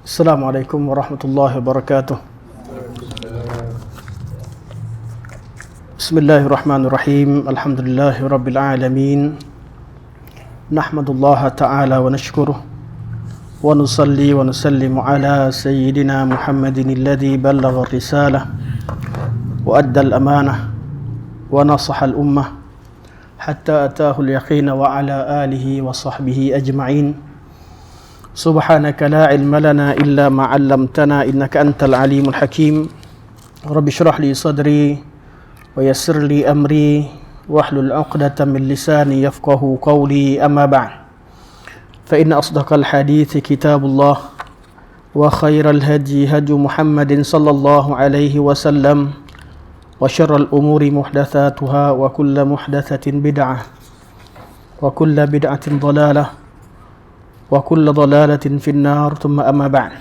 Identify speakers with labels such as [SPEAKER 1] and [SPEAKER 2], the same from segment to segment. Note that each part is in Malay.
[SPEAKER 1] Assalamualaikum warahmatullahi wabarakatuh. Bismillahirrahmanirrahim. Alhamdulillahi rabbil alamin. Nahmadullaha ta'ala wa nashkuruh wa nusalli wa nusallimu ala sayyidina Muhammadin alladhi ballagha ar-risalah wa adda al-amanah wa nasaha al-ummah hatta ataahu al-yaqin wa ala alihi wa sahbihi ajma'in. Subhanaka la ilma lana illa ma 'allamtana innaka antal alimul hakim. Rabbi shrah li sadri wa yassir li amri wahlul 'uqdatam min lisani yafqahu qawli, amma ba'd. Fa inna asdaqal hadithi kitabullah wa khairal hadi hadi Muhammadin sallallahu alaihi wasallam wa syarral umuri muhdatsatuha wa kullu muhdatsatin bid'ah wa kullu bid'atin dhalalah wa kullu dhalalatin finnar, thumma amma ba'd.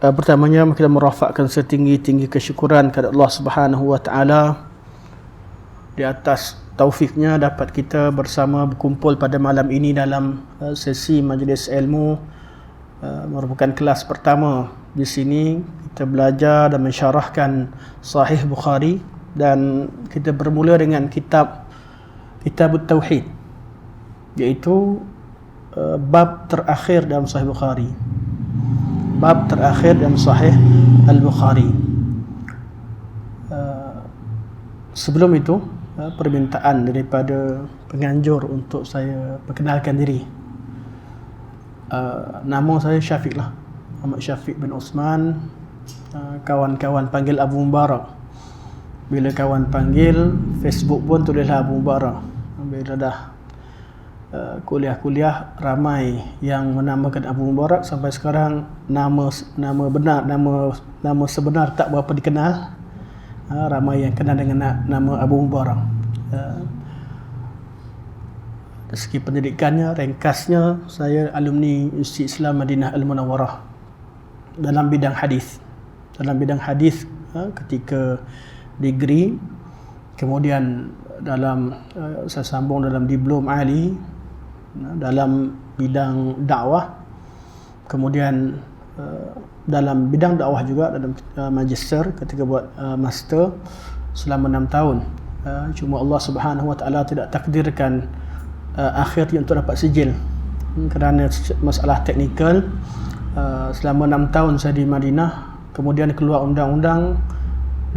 [SPEAKER 1] Pertamanya kita merafakkan setinggi-tinggi kesyukuran kepada Allah Subhanahu wa taala di atas taufiknya dapat kita bersama berkumpul pada malam ini dalam sesi majlis ilmu. Merupakan kelas pertama di sini kita belajar dan mensyarahkan Sahih Bukhari, dan kita bermula dengan kitab Tauhid, iaitu bab terakhir dalam Sahih Bukhari. Bab terakhir dalam Sahih Al-Bukhari. Sebelum itu, permintaan daripada penganjur untuk saya perkenalkan diri. Nama saya Syafiq lah, Ahmad Syafiq bin Osman. Kawan-kawan panggil Abu Mubarak. Bila kawan panggil, Facebook pun tulislah Abu Mubarak. Bila dah kuliah-kuliah, ramai yang menamakan Abu Mubarak. Sampai sekarang nama sebenar tak berapa dikenal. Ramai yang kenal dengan nama Abu Mubarak. Dari segi pendidikannya, ringkasnya, saya alumni Institut Islam Madinah Al-Munawwarah dalam bidang hadis. Ketika degree, kemudian saya sambung dalam diplom ali dalam bidang dakwah, kemudian dalam bidang dakwah juga dalam magister ketika buat master selama 6 tahun. Cuma Allah Subhanahu wa taala tidak takdirkan akhirnya untuk dapat sijil kerana masalah teknikal. Selama 6 tahun saya di Madinah, kemudian keluar undang-undang,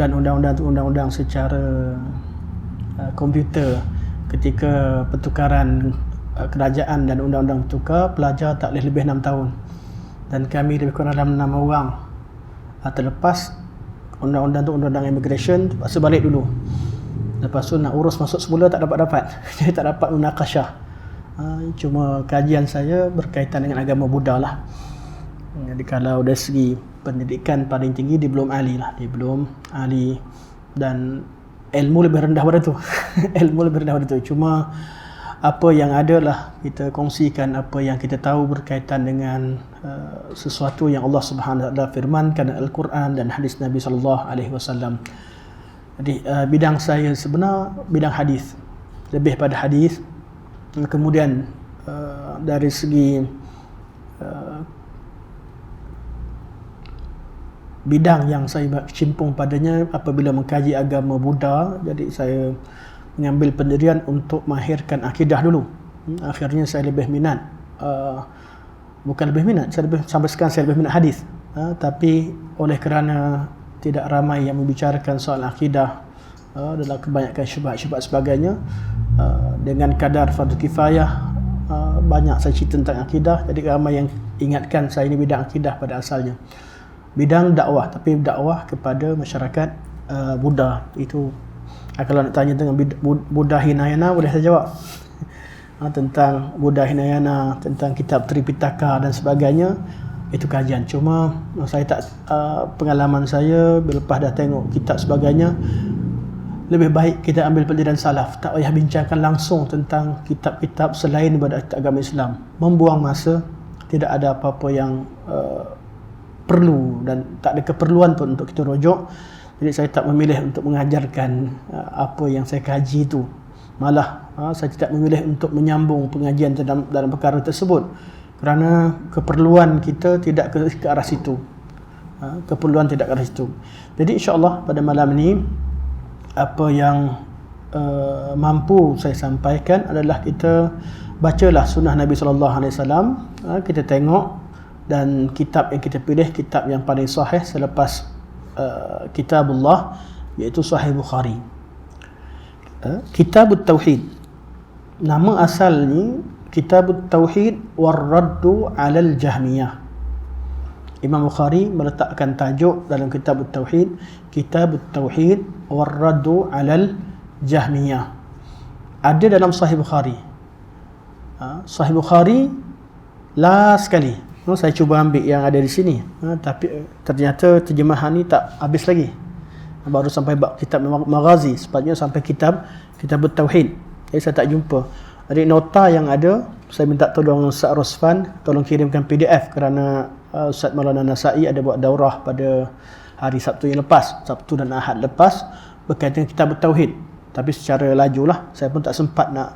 [SPEAKER 1] dan undang-undang secara komputer. Ketika pertukaran kerajaan dan undang-undang bertukar, pelajar tak boleh lebih 6 tahun, dan kami lebih kurang dalam 6 orang. Terlepas undang-undang tu, undang-undang immigration, terpaksa balik dulu. Lepas tu nak urus masuk semula tak dapat jadi tak dapat munaqasyah. Cuma kajian saya berkaitan dengan agama Buddha lah. Jadi kalau dari segi pendidikan paling tinggi diplom ali lah, diplom ali, dan ilmu lebih rendah pada tu. Ilmu lebih rendah pada tu. Cuma apa yang ada lah kita kongsikan, apa yang kita tahu berkaitan dengan sesuatu yang Allah Subhanahu wa taala firmankan dalam Al-Quran dan hadis Nabi sallallahu alaihi wasallam. Jadi bidang saya sebenar bidang hadis, lebih pada hadis. Kemudian dari segi bidang yang saya cimpung padanya apabila mengkaji agama Buddha, jadi saya mengambil pendirian untuk mahirkan akidah dulu. Akhirnya saya lebih minat, sampai sekarang saya lebih minat hadis. Tapi oleh kerana tidak ramai yang membicarakan soal akidah, dalam kebanyakan syubhat-syubhat sebagainya, dengan kadar fardu kifayah, banyak saya cerita tentang akidah, jadi ramai yang ingatkan saya ini bidang akidah pada asalnya. Bidang dakwah, tapi dakwah kepada masyarakat Buddha. Itu kalau nak tanya tentang Buddha Hinayana, boleh saya jawab. Tentang Buddha Hinayana, tentang kitab Tripitaka dan sebagainya, itu kajian. Cuma saya tak, pengalaman saya lepas dah tengok kitab sebagainya, lebih baik kita ambil pendirian salaf, tak payah bincangkan langsung tentang kitab-kitab selain daripada agama Islam. Membuang masa, tidak ada apa-apa yang perlu, dan tak ada keperluan pun untuk kita rujuk. Jadi saya tak memilih untuk mengajarkan apa yang saya kaji itu. Malah saya tidak memilih untuk menyambung pengajian dalam perkara tersebut, kerana keperluan kita tidak ke arah situ. Keperluan tidak ke arah situ. Jadi insya-Allah pada malam ini apa yang mampu saya sampaikan adalah kita bacalah sunnah Nabi sallallahu alaihi wasallam, kita tengok, dan kitab yang kita pilih kitab yang paling sahih selepas kitabullah, iaitu Sahih Bukhari. Kitabut Tauhid, nama asalnya Kitabut Tauhid war-raddu 'alal Jahmiyah. Imam Bukhari meletakkan tajuk dalam Kitabut Tauhid, Kitabut Tauhid war-raddu 'alal Jahmiyah. Ada dalam Sahih Bukhari. Sahih Bukhari last sekali. Saya cuba ambil yang ada di sini, tapi ternyata terjemahan ni tak habis lagi. Baru sampai bab kitab Maghazi, sepatutnya sampai Kitabut Tauhid. Jadi saya tak jumpa. Jadi nota yang ada, saya minta tolong Ustaz Rosfan tolong kirimkan PDF, kerana Ustaz Maulana Nasai ada buat daurah pada hari Sabtu yang lepas, Sabtu dan Ahad lepas, berkaitan Kitabut Tauhid. Tapi secara lajulah, saya pun tak sempat nak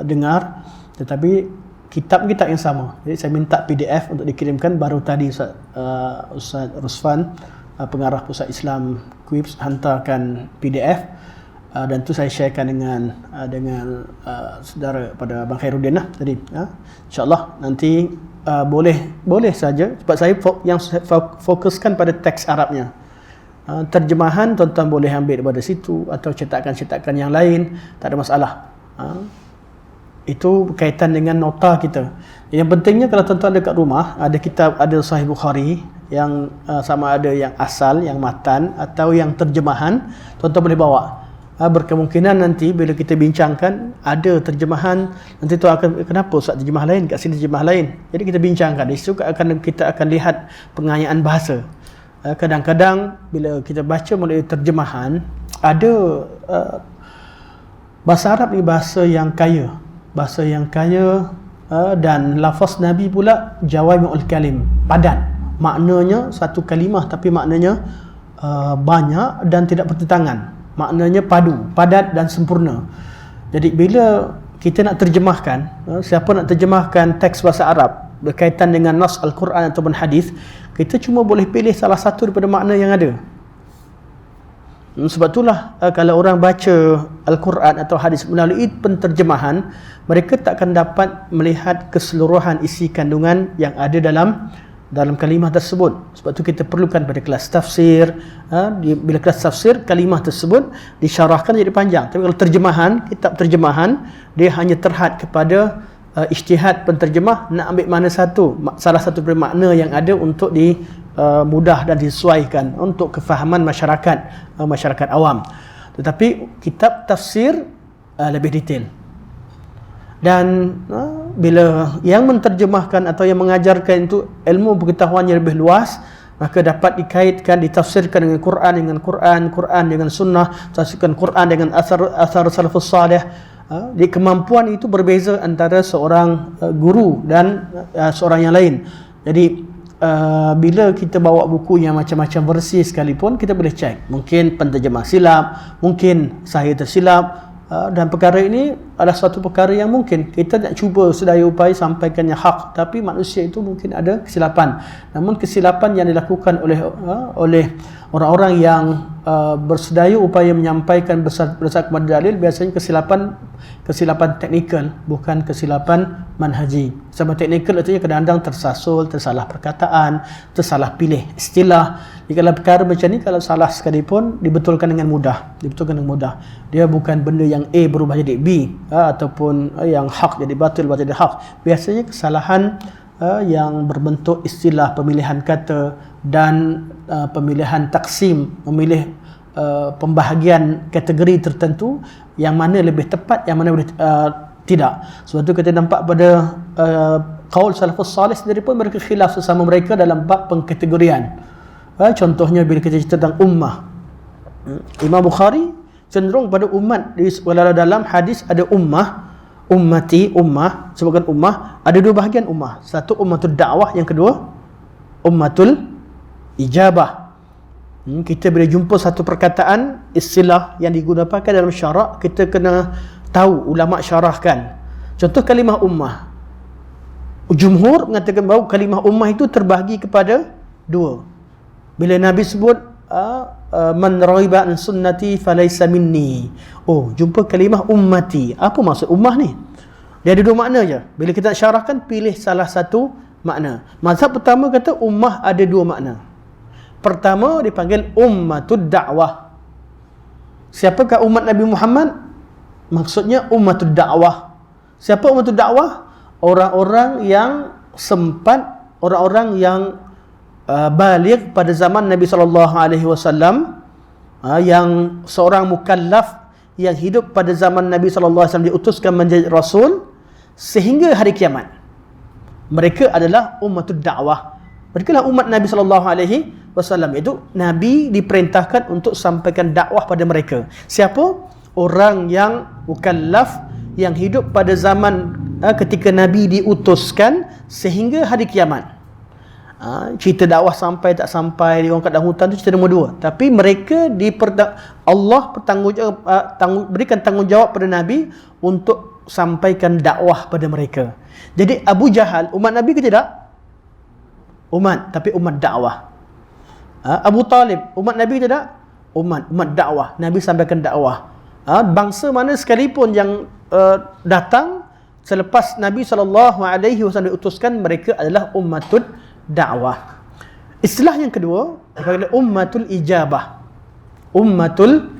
[SPEAKER 1] dengar, tetapi kitab yang sama. Jadi saya minta PDF untuk dikirimkan. Baru tadi Ustaz Rosfan, pengarah Pusat Islam Quips, hantarkan PDF, dan tu saya sharekan dengan saudara pada Abang Khairuddin lah tadi. InsyaAllah nanti boleh saja, sebab saya yang fokuskan pada teks Arabnya. Terjemahan tuan-tuan boleh ambil daripada situ, atau cetakan-cetakan yang lain, tak ada masalah. Itu berkaitan dengan nota kita. Yang pentingnya kalau tuan-tuan dekat rumah ada kitab, ada Sahih Bukhari yang sama ada yang asal, yang matan, atau yang terjemahan, tuan-tuan boleh bawa. Berkemungkinan nanti bila kita bincangkan ada terjemahan, nanti tu akan, kenapa Ustaz terjemah lain, kat sini terjemah lain. Jadi kita bincangkan. Di situ kita akan lihat pengayaan bahasa. Kadang-kadang bila kita baca melalui terjemahan, ada bahasa Arab ni bahasa yang kaya, dan lafaz Nabi pula jawami'ul kalim, padat. Maknanya satu kalimah tapi maknanya banyak dan tidak bertentangan. Maknanya padat dan sempurna. Jadi bila kita nak terjemahkan, siapa nak terjemahkan teks bahasa Arab berkaitan dengan nas Al-Quran ataupun hadis, kita cuma boleh pilih salah satu daripada makna yang ada. Sebab itulah kalau orang baca Al-Quran atau hadis melalui penterjemahan, mereka tak akan dapat melihat keseluruhan isi kandungan yang ada dalam kalimah tersebut. Sebab tu kita perlukan pada kelas tafsir. Bila kelas tafsir, kalimah tersebut disyarahkan jadi panjang. Tapi kalau terjemahan, kitab terjemahan, dia hanya terhad kepada ijtihad penterjemah nak ambil mana salah satu dari makna yang ada untuk mudah dan disesuaikan untuk kefahaman masyarakat awam. Tetapi kitab tafsir lebih detail. Dan bila yang menterjemahkan atau yang mengajarkan itu ilmu pengetahuannya lebih luas, maka dapat dikaitkan, ditafsirkan dengan Quran dengan sunnah, tafsirkan Quran dengan asar salafus salih. Di kemampuan itu berbeza antara seorang guru dan seorang yang lain. Jadi bila kita bawa buku yang macam-macam versi sekalipun, kita boleh cek, mungkin penterjemah silap, mungkin saya tersilap, dan perkara ini adalah suatu perkara yang mungkin kita nak cuba sedaya upaya sampaikan yang hak, tapi manusia itu mungkin ada kesilapan. Namun kesilapan yang dilakukan oleh orang-orang yang bersedaya upaya menyampaikan berdasarkan kepada dalil, biasanya kesilapan teknikal, bukan kesilapan manhaji. Sama teknikal artinya kadang-kadang tersalah perkataan, tersalah pilih istilah. Kalau perkara macam ni, kalau salah sekalipun dibetulkan dengan mudah. Dia bukan benda yang A berubah jadi B, ataupun yang hak jadi batil jadi hak. Biasanya kesalahan yang berbentuk istilah, pemilihan kata, dan pemilihan taksim, memilih pembahagian kategori tertentu, yang mana lebih tepat, yang mana boleh tidak. Sebab tu kita nampak pada qaul salafus salih sendiri pun mereka khilaf sesama mereka dalam bab pengkategorian. Contohnya bila kita cerita tentang ummah, Imam Bukhari cenderung pada umat. Walau dalam hadis ada ummati, ummah, sebutkan ummah, ada dua bahagian ummah. Satu ummatul dakwah, yang kedua ummatul ijabah. Kita bila jumpa satu perkataan, istilah yang digunakan dalam syarak, kita kena tahu ulama syarahkan. Contoh kalimah ummah. Jumhur mengatakan bahawa kalimah ummah itu terbahagi kepada dua. Bila Nabi sebut man raghiba an sunnati falaysa minni. Oh, jumpa kalimah ummati. Apa maksud ummah ni? Dia ada dua makna je. Bila kita nak syarahkan, pilih salah satu makna. Mazhab pertama kata ummah ada dua makna. Pertama dipanggil ummatud da'wah. Siapakah umat Nabi Muhammad? Maksudnya ummatud da'wah. Siapa ummatud da'wah? Orang-orang yang sempat, orang-orang yang baligh pada zaman Nabi SAW, yang seorang mukallaf yang hidup pada zaman Nabi SAW diutuskan menjadi rasul sehingga hari kiamat. Mereka adalah ummatud da'wah. Mereka lah umat Nabi SAW, iaitu Nabi diperintahkan untuk sampaikan dakwah pada mereka. Siapa? Orang yang mukallaf yang hidup pada zaman ketika Nabi diutuskan sehingga hari kiamat. Cerita dakwah sampai tak sampai, dia orang kat dalam hutan tu cerita nombor dua. Tapi mereka Allah berikan tanggungjawab pada Nabi untuk sampaikan dakwah pada mereka. Jadi Abu Jahal umat Nabi ke tidak? Umat, tapi umat dakwah. Abu Talib umat Nabi ke tidak? Umat dakwah. Nabi sampaikan dakwah. Bangsa mana sekalipun yang datang selepas Nabi SAW diutuskan, mereka adalah ummatud dakwah. Istilah yang kedua dipanggil ummatul ijabah. Ummatul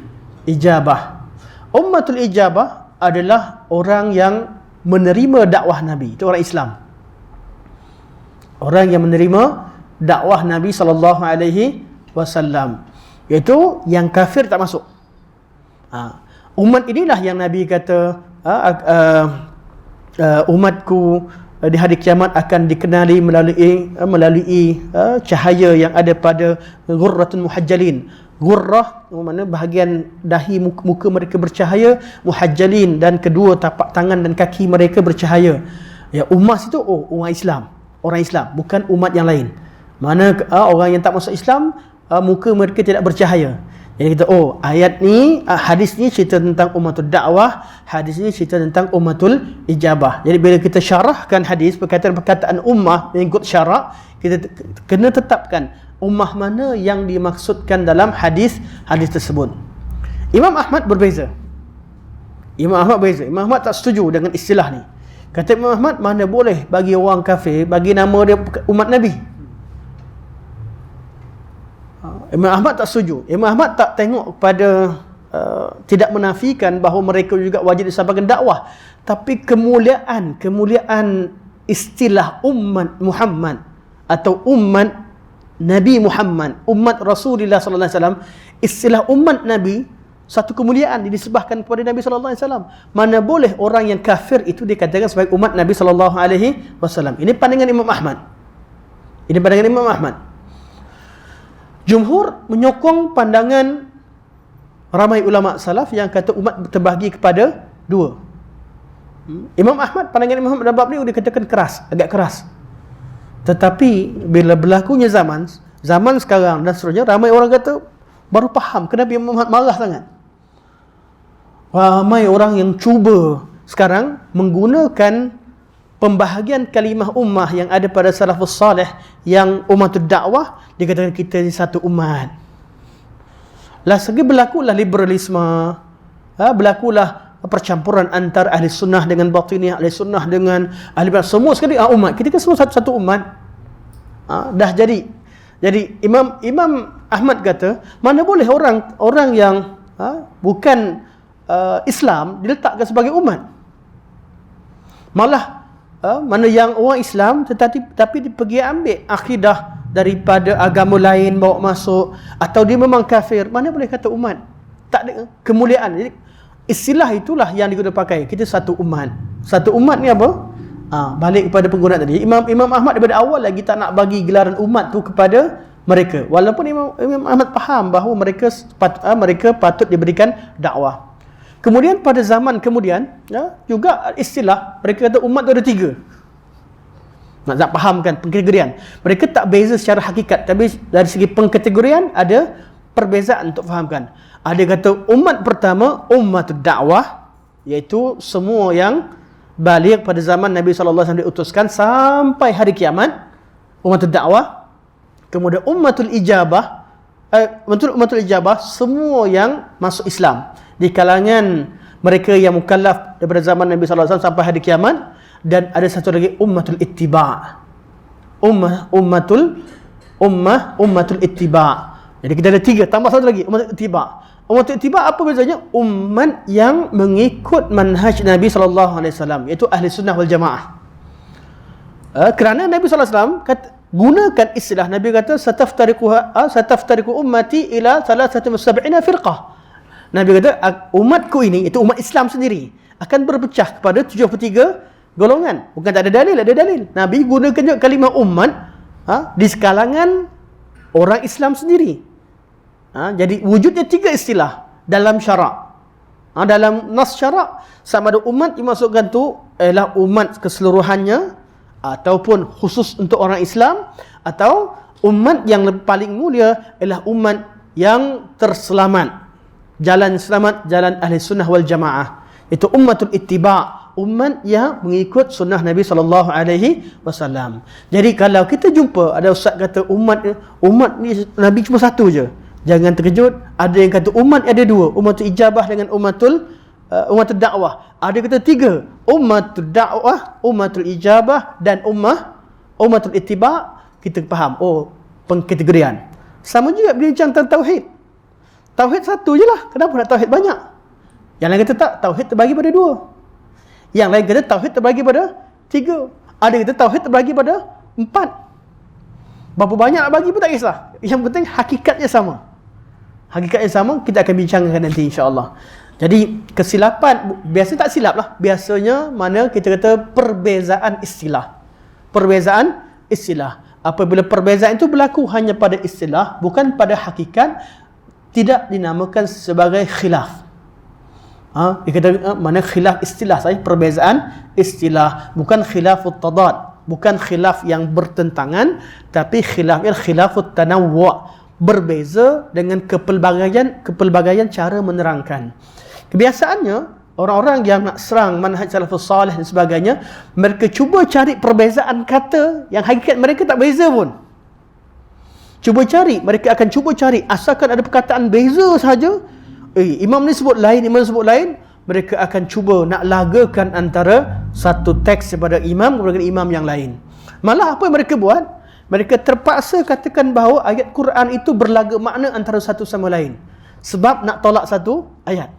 [SPEAKER 1] ijabah. Ummatul ijabah adalah orang yang menerima dakwah Nabi. Itu orang Islam. Orang yang menerima dakwah Nabi SAW, iaitu yang kafir tak masuk. Umat inilah yang Nabi kata umatku di hari kiamat akan dikenali melalui cahaya yang ada pada ghurratun muhajjalin. Ghurrah makna bahagian dahi muka mereka bercahaya, muhajjalin dan kedua tapak tangan dan kaki mereka bercahaya. Ya, umat itu umat Islam, orang Islam, bukan umat yang lain. Mana orang yang tak masuk Islam, muka mereka tidak bercahaya. Jadi kita ayat ni, hadis ni cerita tentang ummatul dakwah, hadis ni cerita tentang ummatul ijabah. Jadi bila kita syarahkan hadis, perkataan-perkataan ummah mengikut syarak, kita kena tetapkan ummah mana yang dimaksudkan dalam hadis tersebut. Imam Ahmad berbeza. Imam Ahmad tak setuju dengan istilah ni. Kata Imam Ahmad, mana boleh bagi orang kafir bagi nama dia umat Nabi. Imam Ahmad tak setuju. Imam Ahmad tak tengok kepada tidak menafikan bahawa mereka juga wajib disampaikan dakwah, tapi kemuliaan istilah umat Muhammad atau umat Nabi Muhammad, umat Rasulullah sallallahu alaihi wasallam, istilah umat Nabi satu kemuliaan disebahkan kepada Nabi sallallahu alaihi wasallam. Mana boleh orang yang kafir itu dikatakan sebagai umat Nabi sallallahu alaihi wasallam. Ini pandangan Imam Ahmad. Jumhur menyokong pandangan ramai ulama salaf yang kata umat terbahagi kepada dua. Imam Ahmad, pandangan Imam Ahmad dalam bab ni dikatakan agak keras. Tetapi bila berlakunya zaman sekarang dan seterusnya, ramai orang kata baru faham kenapa Imam Ahmad marah sangat. Ramai orang yang cuba sekarang menggunakan pembahagian kalimah ummah yang ada pada salafus salih yang ummatud dakwah, dikatakan kita ni satu umat. Lah segi berlakulah liberalisme, berlakulah percampuran antara ahli sunnah dengan batiniah, ahli sunnah dengan ahli bid'ah, semua sekali umat. Kita kan semua satu umat. Dah jadi Imam Ahmad kata, mana boleh orang yang bukan Islam diletakkan sebagai umat. Malah mana yang orang Islam tapi dia pergi ambil akidah daripada agama lain bawa masuk, atau dia memang kafir, mana boleh kata umat? Tak ada kemuliaan. Jadi istilah itulah yang digunakan pakai. Kita satu umat. Satu umat ni apa? Balik kepada penggunaan tadi. Imam Ahmad daripada awal lagi tak nak bagi gelaran umat tu kepada mereka. Walaupun Imam Ahmad faham bahawa mereka patut diberikan dakwah. Kemudian pada zaman kemudian juga istilah mereka kata umat tu ada tiga. Nak fahamkan pengkategorian. Mereka tak beza secara hakikat, tapi dari segi pengkategorian ada perbezaan untuk fahamkan. Ada kata umat pertama ummatud dakwah, iaitu semua yang baligh pada zaman Nabi SAW diutuskan sampai hari kiamat, ummatul dakwah. Kemudian ummatul ijabah, ummatul ijabah semua yang masuk Islam di kalangan mereka yang mukallaf daripada zaman Nabi SAW sampai hari kiamat. Dan ada satu lagi ummatul ittiba', ummatul ittiba'. Jadi kita ada 3, tambah satu lagi ummatul ittiba'. Ummatul ittiba' apa bezanya? Umat yang mengikut manhaj Nabi SAW, iaitu ahli sunnah wal jamaah. Kerana Nabi SAW gunakan istilah, Nabi kata sataftariku ummati ila 73 firqah. Nabi kata umatku ini, itu umat Islam sendiri, akan berpecah kepada 73 golongan. Bukan tak ada dalil, ada dalil. Nabi gunakan juga kalimah umat di kalangan orang Islam sendiri. Jadi wujudnya 3 istilah dalam syarak. Dalam nas syarak, sama ada umat dimasukkan tu ialah umat keseluruhannya, ataupun khusus untuk orang Islam, atau umat yang paling mulia ialah umat yang terselamat. Jalan selamat, jalan ahli sunnah wal jamaah. Itu ummatul ittiba', umat yang mengikut sunnah Nabi SAW. Jadi kalau kita jumpa ada ustaz kata umat ni Nabi cuma satu je, jangan terkejut. Ada yang kata umat ada 2, ummatul ijabah dengan ummatul dakwah. Ada kata 3, ummatul dakwah, ummatul ijabah dan ummatul ittiba'. Kita faham, pengkategorian. Sama juga bincang tentang tauhid. Tauhid satu je lah, kenapa nak tauhid banyak? Yang lain kata tak, tauhid terbagi pada 2. Yang lain kata tauhid terbagi pada 3. Ada kata tauhid terbagi pada 4. Berapa banyak nak bagi pun tak kisah. Yang penting hakikatnya sama. Hakikatnya sama, kita akan bincangkan nanti insya-Allah. Jadi kesilapan, biasa tak silap lah. Biasanya mana kita kata perbezaan istilah. Perbezaan istilah. Apabila perbezaan itu berlaku hanya pada istilah, bukan pada hakikat, tidak dinamakan sebagai khilaf. Dia kata mana khilaf istilah saja, perbezaan istilah, bukan khilafut tadad, bukan khilaf yang bertentangan, tapi khilafut tanawwu', berbeza dengan kepelbagaian cara menerangkan. Kebiasaannya orang-orang yang nak serang manhaj salafus salih dan sebagainya, mereka cuba cari perbezaan kata yang hakikat mereka tak beza pun. Mereka akan cuba cari, asalkan ada perkataan beza saja. Imam ni sebut lain, imam sebut lain, mereka akan cuba nak lagakan antara satu teks daripada imam dengan imam yang lain. Malah apa yang mereka buat? Mereka terpaksa katakan bahawa ayat Quran itu berlaga makna antara satu sama lain, sebab nak tolak satu ayat.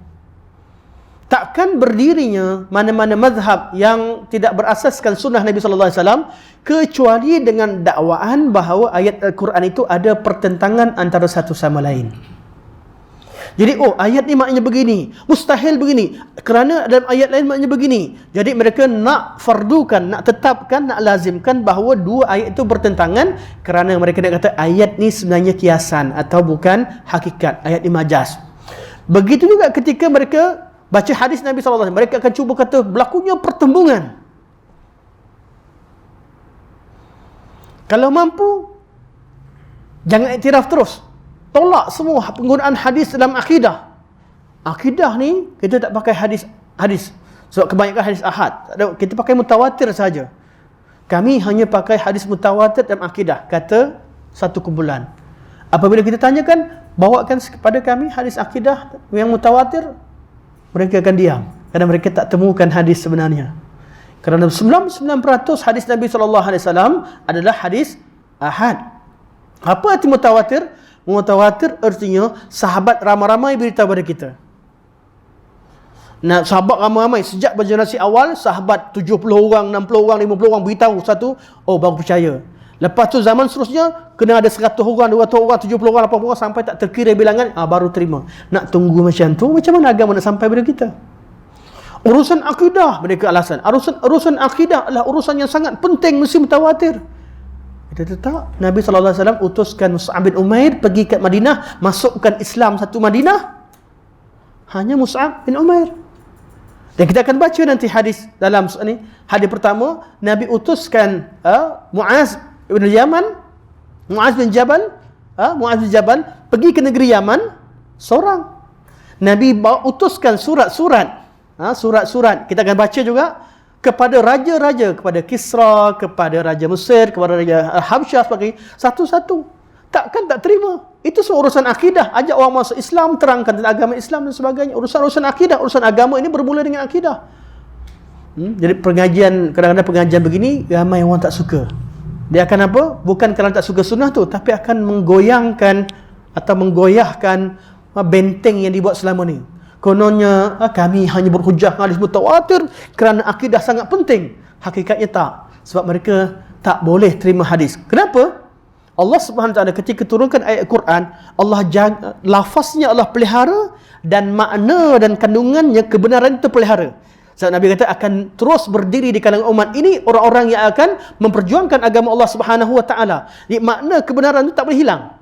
[SPEAKER 1] Takkan berdirinya mana-mana mazhab yang tidak berasaskan sunnah Nabi SAW kecuali dengan dakwaan bahawa ayat Al-Quran itu ada pertentangan antara satu sama lain. Jadi ayat ni maknanya begini, mustahil begini, kerana dalam ayat lain maknanya begini. Jadi mereka nak fardukan, nak tetapkan, nak lazimkan bahawa 2 ayat itu bertentangan, kerana mereka nak kata ayat ni sebenarnya kiasan atau bukan hakikat, ayat ni majaz. Begitu juga ketika mereka baca hadis Nabi SAW, mereka akan cuba kata berlakunya pertembungan. Kalau mampu, jangan iktiraf terus. Tolak semua penggunaan hadis dalam akidah. Akidah ni kita tak pakai hadis. Sebab kebanyakan hadis ahad. Kita pakai mutawatir saja. Kami hanya pakai hadis mutawatir dalam akidah, kata satu kumpulan. Apabila kita tanyakan, bawakan kepada kami hadis akidah yang mutawatir, mereka akan diam. Kerana mereka tak temukan hadis sebenarnya. Kerana 99% hadis Nabi SAW adalah hadis ahad. Apa arti mutawatir? Mutawatir artinya sahabat ramai-ramai beritahu pada kita. Nah, sahabat ramai-ramai sejak generasi awal, sahabat 70 orang, 60 orang, 50 orang beritahu satu, baru percaya. Lepas tu zaman seterusnya kena ada 100 orang, 200 orang, 70 orang, 80 orang sampai tak terkira bilangan, baru terima. Nak tunggu macam tu, macam mana agama nak sampai pada kita? Urusan akidah, mereka alasan. Urusan akidah adalah urusan yang sangat penting, mesti mutawatir. Kita tak. Nabi SAW utuskan Mus'ab bin Umair pergi ke Madinah, masukkan Islam satu Madinah, hanya Mus'ab bin Umair. Dan kita akan baca nanti hadis dalam ni. Hadis pertama, Nabi utuskan Muaz bin Jabal pergi ke negeri Yaman seorang. Nabi utuskan surat-surat. Kita akan baca juga kepada raja-raja, kepada Kisra, kepada Raja Mesir, kepada Raja Habsyah sebagainya, satu-satu. Takkan tak terima. Itu semua urusan akidah. Ajak orang masuk Islam, terangkan tentang agama Islam dan sebagainya. Urusan-urusan akidah, urusan agama ini bermula dengan akidah. Jadi kadang-kadang pengajian begini, ramai orang tak suka. Dia akan apa? Bukan kerana tak suka sunnah tu, tapi akan menggoyangkan atau menggoyahkan benteng yang dibuat selama ni. Kononnya kami hanya berhujah hadis mutawatir kerana akidah sangat penting. Hakikatnya tak. Sebab mereka tak boleh terima hadis. Kenapa? Allah Subhanahu Wa Taala ketika turunkan ayat Quran, Allah jaga, lafaznya Allah pelihara dan makna dan kandungannya kebenaran itu pelihara. Sebab Nabi kata akan terus berdiri di kalangan umat ini orang-orang yang akan memperjuangkan agama Allah Subhanahu Wa Taala. Jadi makna kebenaran itu tak boleh hilang.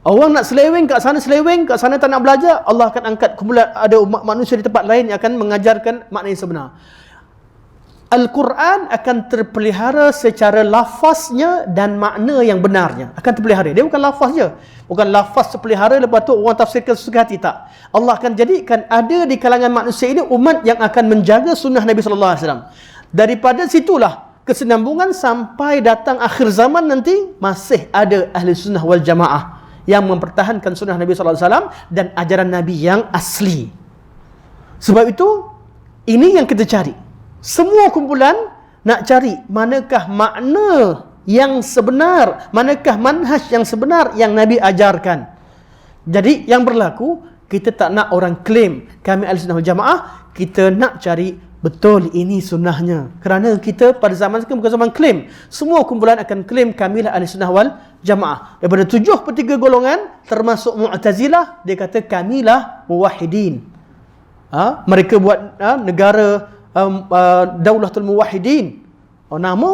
[SPEAKER 1] Orang nak seleweng kat sana tak nak belajar, Allah akan angkat kumpulan ada umat manusia di tempat lain yang akan mengajarkan makna yang sebenar. Al-Quran akan terpelihara secara lafaznya dan makna yang benarnya. Akan terpelihara. Dia bukan lafaz je. Bukan lafaz terpelihara lepas tu orang tafsirkan sesuka hati, tak. Allah akan jadikan ada di kalangan manusia ini umat yang akan menjaga sunnah Nabi SAW. Daripada situlah kesinambungan sampai datang akhir zaman nanti masih ada ahli sunnah wal jamaah yang mempertahankan sunnah Nabi SAW dan ajaran Nabi yang asli. Sebab itu, ini yang kita cari. Semua kumpulan nak cari manakah makna yang sebenar, manakah manhaj yang sebenar yang Nabi ajarkan. Jadi, yang berlaku, kita tak nak orang klaim kami ahli sunnah wal jamaah, kita nak cari betul ini sunnahnya. Kerana kita pada zaman sekarang bukan zaman klaim. Semua kumpulan akan klaim kamilah ahli sunnah wal jamaah. Daripada 7/3 golongan termasuk Mu'tazilah, dia kata kamilah muwahhidin. Mereka buat negara Daulatul Muwahhidin. Nama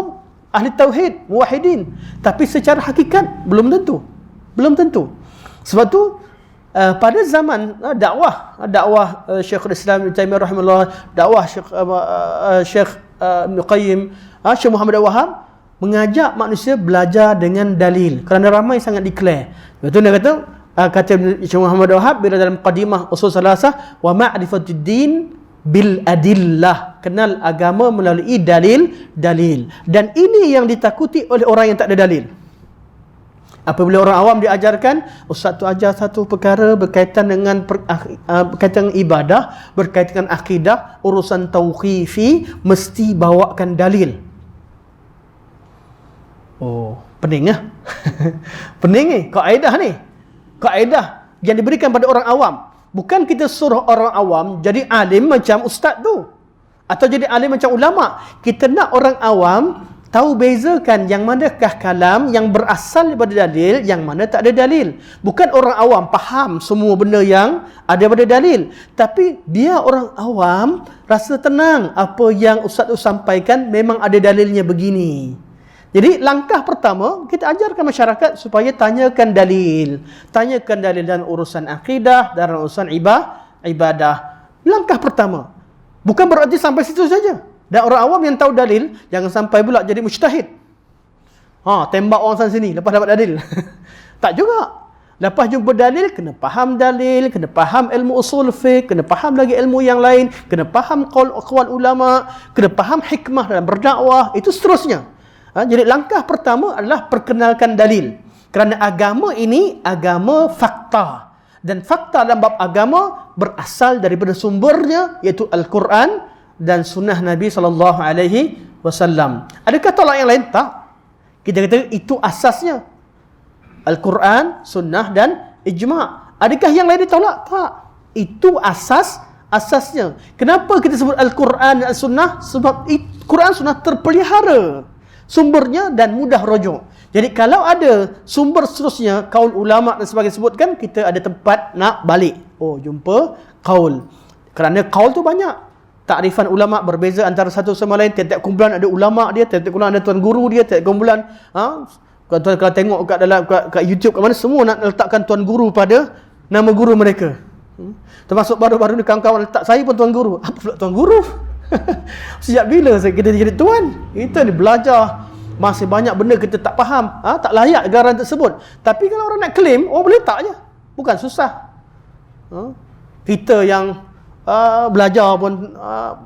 [SPEAKER 1] ahli tauhid, muwahhidin. Tapi secara hakikat belum tentu. Belum tentu. Sebab tu pada zaman dakwah Syekhul Islam Ibn Taimiyah rahimahullah, dakwah Syekh Ibn Qayyim, Syekh Muhammad Al-Wahhab mengajak manusia belajar dengan dalil kerana ramai sangat declare. Betul dia kata Syekh Muhammad Al-Wahhab bila dalam Qadimah Usul Salasah, wa ma'rifatud din bil adillah, kenal agama melalui dalil. Dan ini yang ditakuti oleh orang yang tak ada dalil. Apabila orang awam diajarkan, ustaz tu ajar satu perkara berkaitan dengan berkaitan ibadah, berkaitan dengan akidah, urusan tauqifi, mesti bawakan dalil. Oh, pening ah. Pening ni, kaedah ni. Kaedah yang diberikan pada orang awam. Bukan kita suruh orang awam jadi alim macam ustaz tu, atau jadi alim macam ulama. Kita nak orang awam tahu bezakan yang manakah kalam yang berasal daripada dalil, yang mana tak ada dalil. Bukan orang awam faham semua benda yang ada pada dalil, tapi biar orang awam rasa tenang apa yang ustaz tu sampaikan memang ada dalilnya begini. Jadi langkah pertama kita ajarkan masyarakat supaya tanyakan dalil. Tanyakan dalil dalam urusan akidah, dalam urusan ibadah. Langkah pertama. Bukan berarti sampai situ saja. Dan orang awam yang tahu dalil, jangan sampai pula jadi mujtahid. Tembak orang sana sini lepas dapat dalil. Tak juga. Lepas jumpa dalil, kena faham dalil, kena faham ilmu usul fiqh, kena faham lagi ilmu yang lain, kena faham qaul ulama, kena faham hikmah dalam berdakwah, itu seterusnya. Jadi langkah pertama adalah perkenalkan dalil. Kerana agama ini agama fakta. Dan fakta dalam bab agama berasal daripada sumbernya, iaitu Al-Quran dan sunnah Nabi SAW. Adakah tolak yang lain? Tak. Kita kata itu asasnya. Al-Quran, sunnah dan ijma'. Adakah yang lain ditolak? Tak. Itu asasnya. Kenapa kita sebut Al-Quran dan sunnah? Sebab Quran sunnah terpelihara sumbernya dan mudah rujuk. Jadi kalau ada sumber seterusnya, kaul ulama dan sebagainya sebutkan, kita ada tempat nak balik. Jumpa kaul. Kerana kaul tu banyak. Takrifan ulama berbeza antara satu sama lain. Tiap-tiap kumpulan ada ulama dia, tiap-tiap kumpulan ada tuan guru dia, tiap kumpulan kalau tengok kat dalam kat YouTube kat mana, semua nak letakkan tuan guru pada nama guru mereka. Termasuk baru-baru ni kawan-kawan letak saya pun tuan guru. Apa pula tuan guru? Sejak bila kita jadi tuan? Kita ni belajar, masih banyak benda kita tak faham, tak layak gararan tersebut. Tapi kalau orang nak claim, orang boleh letak je. Bukan susah. Kita yang belajar pun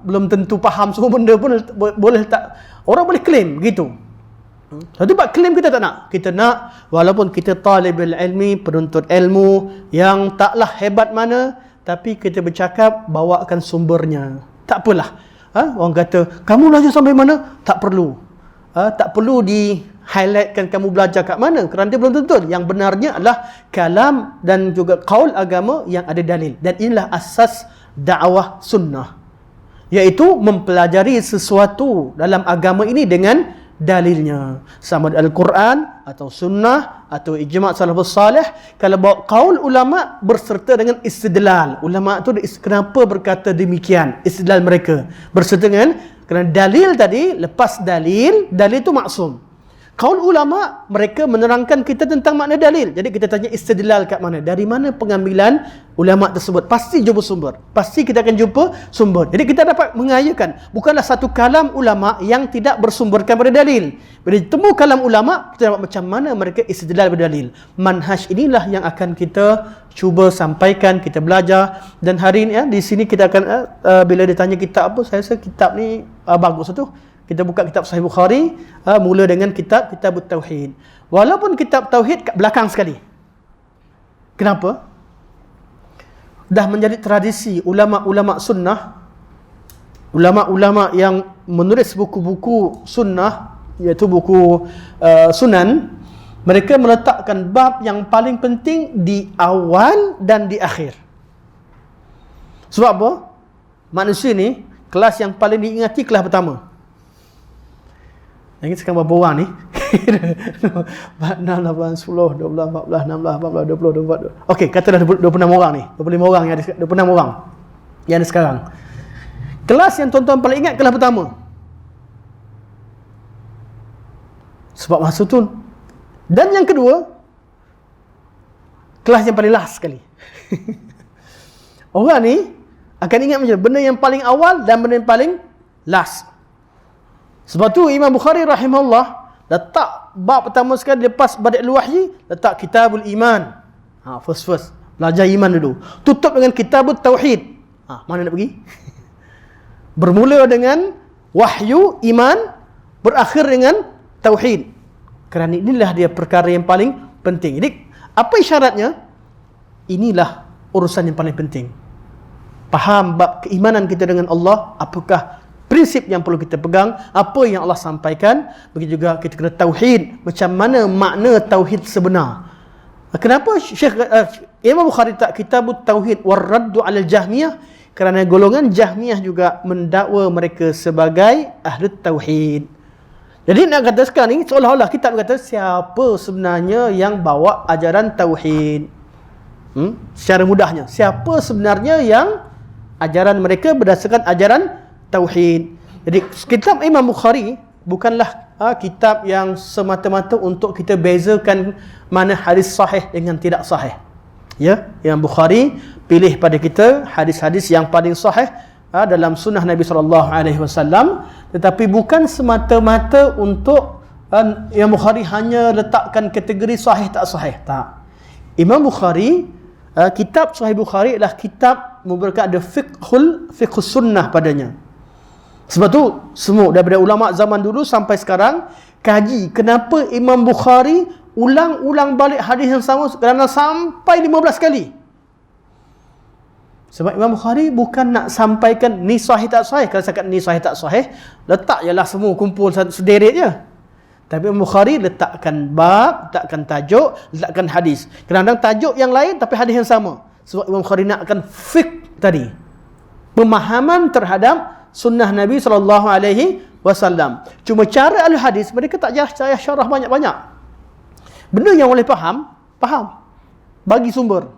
[SPEAKER 1] belum tentu faham semua benda pun boleh tak, orang boleh claim begitu. Satu bab klaim kita tak nak. Kita nak walaupun kita talibul ilmi, penuntut ilmu yang taklah hebat mana, tapi kita bercakap bawakan sumbernya. Tak apalah. Orang kata, kamu belajar sampai mana? Tak perlu. Tak perlu di highlightkan kamu belajar kat mana, kerana dia belum tentu. Yang benarnya adalah kalam dan juga qaul agama yang ada dalil. Dan inilah asas dakwah sunnah, iaitu mempelajari sesuatu dalam agama ini dengan dalilnya, sama ada Al-Quran atau sunnah atau ijma' salafus salih. Kalau bawa qaul ulama berserta dengan istidlal. Ulama tu kenapa berkata demikian, istidlal mereka berserta dengan, kerana dalil tadi, lepas dalil tu maksum. Qaul ulama, mereka menerangkan kita tentang makna dalil. Jadi kita tanya istidlal kat mana, dari mana pengambilan ulama tersebut. Pasti jumpa sumber, pasti kita akan jumpa sumber. Jadi kita dapat mengayakan, bukanlah satu kalam ulama yang tidak bersumberkan pada dalil. Bila temu kalam ulama, kita dapat macam mana mereka istidlal berdalil. Manhaj inilah yang akan kita cuba sampaikan, kita belajar. Dan hari ini di sini kita akan bila ditanya kitab apa, saya rasa kitab ni bagus tu. Kita buka kitab Sahih Bukhari, mula dengan kitab Tauhid. Walaupun kitab Tauhid kat belakang sekali. Kenapa? Dah menjadi tradisi ulama-ulama sunnah, ulama-ulama yang menulis buku-buku sunnah, iaitu buku sunan, mereka meletakkan bab yang paling penting di awal dan di akhir. Sebab apa? Manusia ni, kelas yang paling diingati kelas pertama. Yang sekarang berapa orang ni? 6, 8, 10, 12, 14, 16, 18, 20, 24. Okey, katalah 26 orang ni. 25 orang yang ada, 26 orang yang ada sekarang. Kelas yang tuan-tuan paling ingat kelas pertama. Sebab masa tu. Dan yang kedua, kelas yang paling last sekali. Orang ni akan ingat macam benda yang paling awal dan benda yang paling last. Sebab tu Imam Bukhari rahimahullah letak bab pertama sekali lepas Bada'ul Wahyi, letak Kitabul Iman. First belajar iman dulu. Tutup dengan Kitabut Tauhid. Mana nak pergi? Bermula dengan wahyu iman, berakhir dengan tauhid. Kerana inilah dia perkara yang paling penting. Jadi apa isyaratnya? Inilah urusan yang paling penting. Faham bab keimanan kita dengan Allah, apakah prinsip yang perlu kita pegang, apa yang Allah sampaikan. Begitu juga kita kena tauhid, macam mana makna tauhid sebenar. Kenapa Syekh Imam Bukhari tak Kitabut Tauhid war-raddu 'alal Jahmiyah? Kerana golongan Jahmiyah juga mendakwa mereka sebagai ahli tauhid. Jadi nak kata sekarang ni seolah-olah kitab kata siapa sebenarnya yang bawa ajaran tauhid. Secara mudahnya, siapa sebenarnya yang ajaran mereka berdasarkan ajaran tauhid. Jadi kitab Imam Bukhari bukanlah kitab yang semata-mata untuk kita bezakan mana hadis sahih dengan tidak sahih. Ya, Imam Bukhari pilih pada kita hadis-hadis yang paling sahih dalam sunnah Nabi SAW, tetapi bukan semata-mata untuk Imam Bukhari hanya letakkan kategori sahih tak sahih. Tak. Imam Bukhari, kitab Sahih Bukhari adalah kitab merupakan ada fiqh sunnah padanya. Sebab tu semua daripada ulama zaman dulu sampai sekarang kaji kenapa Imam Bukhari ulang-ulang balik hadis yang sama kerana sampai 15 kali. Sebab Imam Bukhari bukan nak sampaikan ni sahih tak sahih. Kalau cakap ni sahih tak sahih, letak je lah semua kumpul sederet je. Tapi Imam Bukhari letakkan bab, letakkan tajuk, letakkan hadis. Kadang-kadang tajuk yang lain tapi hadis yang sama. Sebab Imam Bukhari nakkan fiqh tadi, pemahaman terhadap sunnah Nabi SAW. Cuma cara ahli hadis, mereka tak payah syarah banyak-banyak. Benda yang boleh faham, bagi sumber.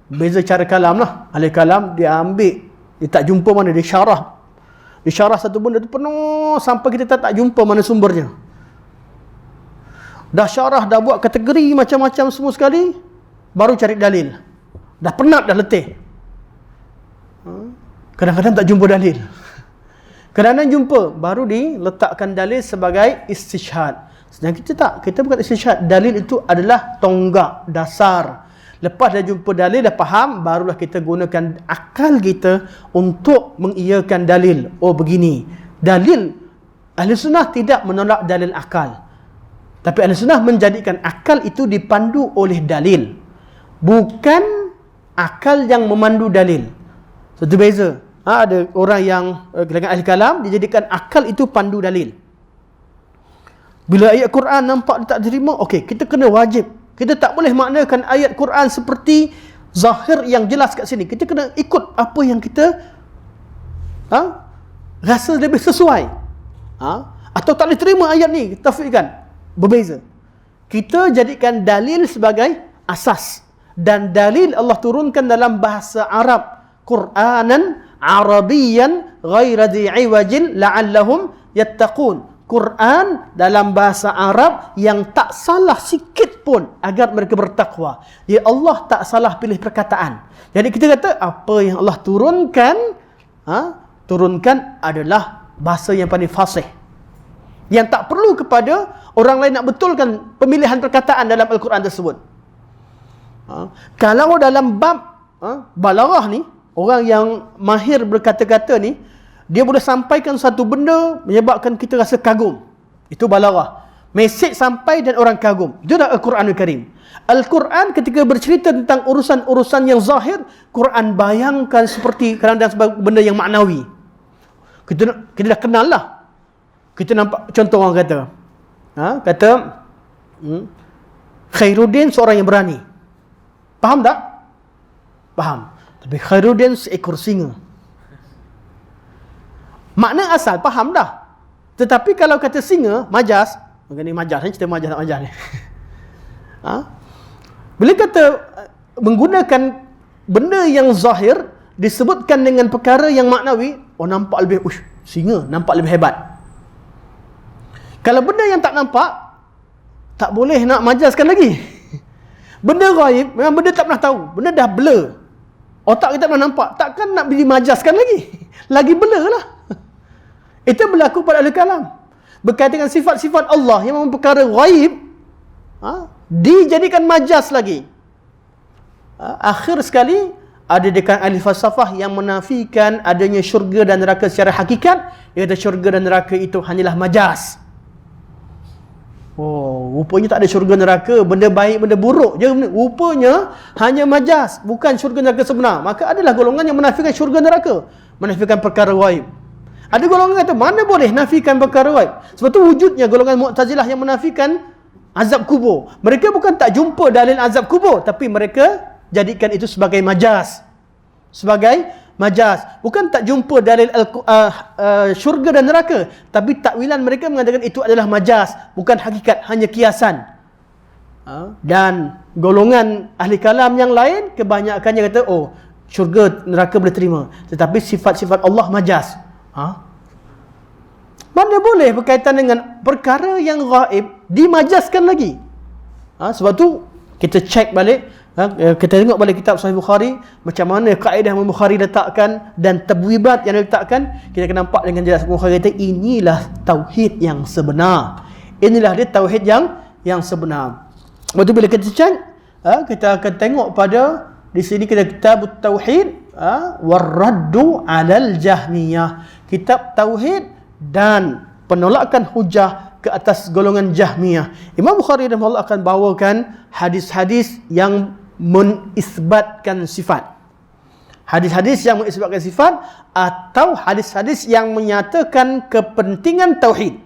[SPEAKER 1] Beza cara kalam lah. Ahli kalam dia ambil, dia tak jumpa mana, dia syarah. Dia syarah satu benda tu penuh sampai kita tak jumpa mana sumbernya. Dah syarah, dah buat kategori macam-macam semua sekali, baru cari dalil. Dah penat, dah letih. Kadang-kadang tak jumpa dalil. Kadang-kadang jumpa, baru diletakkan dalil sebagai istishhad. Sedangkan kita tak. Kita bukan istishhad. Dalil itu adalah tonggak, dasar. Lepas dah jumpa dalil, dah faham, barulah kita gunakan akal kita untuk mengiyakan dalil. Oh begini. Dalil, Ahli Sunnah tidak menolak dalil akal. Tapi Ahli Sunnah menjadikan akal itu dipandu oleh dalil. Bukan akal yang memandu dalil. So, itu beza. Ada orang yang kalangan ahli kalam, dia jadikan akal itu pandu dalil. Bila ayat Quran nampak dia tak terima, okey, kita kena wajib. Kita tak boleh maknakan ayat Quran seperti zahir yang jelas kat sini. Kita kena ikut apa yang kita rasa lebih sesuai. Atau tak boleh terima ayat ni, tafikan. Berbeza. Kita jadikan dalil sebagai asas. Dan dalil Allah turunkan dalam bahasa Arab. Qur'anan Arabiyan ghaira dhi'iwajin la'allahum yattaqun. Quran dalam bahasa Arab yang tak salah sikit pun agar mereka bertakwa. Ya, Allah tak salah pilih perkataan. Jadi kita kata apa yang Allah turunkan adalah bahasa yang paling fasih. Yang tak perlu kepada orang lain nak betulkan pemilihan perkataan dalam Al-Quran tersebut. Kalau dalam bab balaghah ni, orang yang mahir berkata-kata ni, dia boleh sampaikan satu benda menyebabkan kita rasa kagum. Itu balaghah. Mesej sampai dan orang kagum. Itu dah Al-Quranul Karim. Al-Quran ketika bercerita tentang urusan-urusan yang zahir, Quran bayangkan seperti kadang-kadang sebagai benda yang maknawi. Kita dah kenal lah. Kita nampak contoh orang kata. Khairuddin seorang yang berani. Faham tak? Faham. Tapi Khairuddin seekor singa. Makna asal faham dah. Tetapi kalau kata singa, majas, ni majas ni, cerita majas tak majas ni. Bila kata menggunakan benda yang zahir disebutkan dengan perkara yang maknawi, nampak lebih singa, nampak lebih hebat. Kalau benda yang tak nampak, tak boleh nak majaskan lagi. Benda ghaib, memang benda tak pernah tahu, benda dah blur. Otak kita pernah nampak, takkan nak dimajaskan lagi. Lagi blur lah. Itu berlaku pada ahli kalam. Berkaitan dengan sifat-sifat Allah yang memang perkara ghaib, dijadikan majas lagi. Akhir sekali, ada dekat ahli falsafah yang menafikan adanya syurga dan neraka secara hakikat. Dia kata syurga dan neraka itu hanyalah majas. Rupanya tak ada syurga neraka, benda baik, benda buruk je. Rupanya hanya majas, bukan syurga neraka sebenar. Maka adalah golongan yang menafikan syurga neraka, menafikan perkara ghaib. Ada golongan kata, mana boleh nafikan perkara ghaib? Sebab tu wujudnya golongan Mu'tazilah yang menafikan azab kubur. Mereka bukan tak jumpa dalil azab kubur, tapi mereka jadikan itu sebagai majas. Sebagai majas. Bukan tak jumpa dalil syurga dan neraka, tapi takwilan mereka mengatakan itu adalah majas, bukan hakikat, hanya kiasan. Dan golongan ahli kalam yang lain, kebanyakannya kata, syurga neraka boleh terima, tetapi sifat-sifat Allah majas. Mana boleh berkaitan dengan perkara yang ghaib dimajaskan lagi. Sebab tu kita cek balik, kita tengok balik kitab Sahih Bukhari, macam mana kaedah Imam Bukhari letakkan dan tabwibat yang diletakkan. Kita akan nampak dengan jelas Bukhari kata inilah tauhid yang sebenar. Inilah dia tauhid yang sebenar. Lepas tu bila kita cek, kita akan tengok pada di sini kita kitab tauhid warraddu 'alal jahmiyah. Kitab tauhid dan penolakan hujah ke atas golongan Jahmiyah. Imam Bukhari rahimahullah akan bawakan hadis-hadis yang menisbatkan sifat. Hadis-hadis yang menisbatkan sifat atau hadis-hadis yang menyatakan kepentingan tauhid.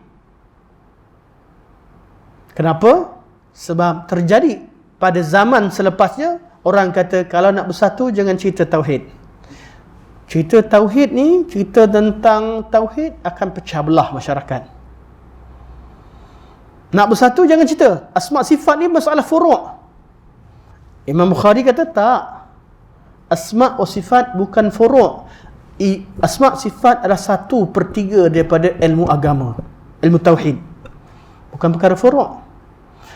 [SPEAKER 1] Kenapa? Sebab terjadi pada zaman selepasnya orang kata kalau nak bersatu jangan cerita tauhid. Cerita tauhid ni, cerita tentang tauhid akan pecah belah masyarakat. Nak bersatu jangan cerita. Asma' sifat ni masalah furu'. Imam Bukhari kata tak. Asma' wa sifat bukan furu'. Asma' sifat adalah 1/3 daripada ilmu agama. Ilmu tauhid. Bukan perkara furu'.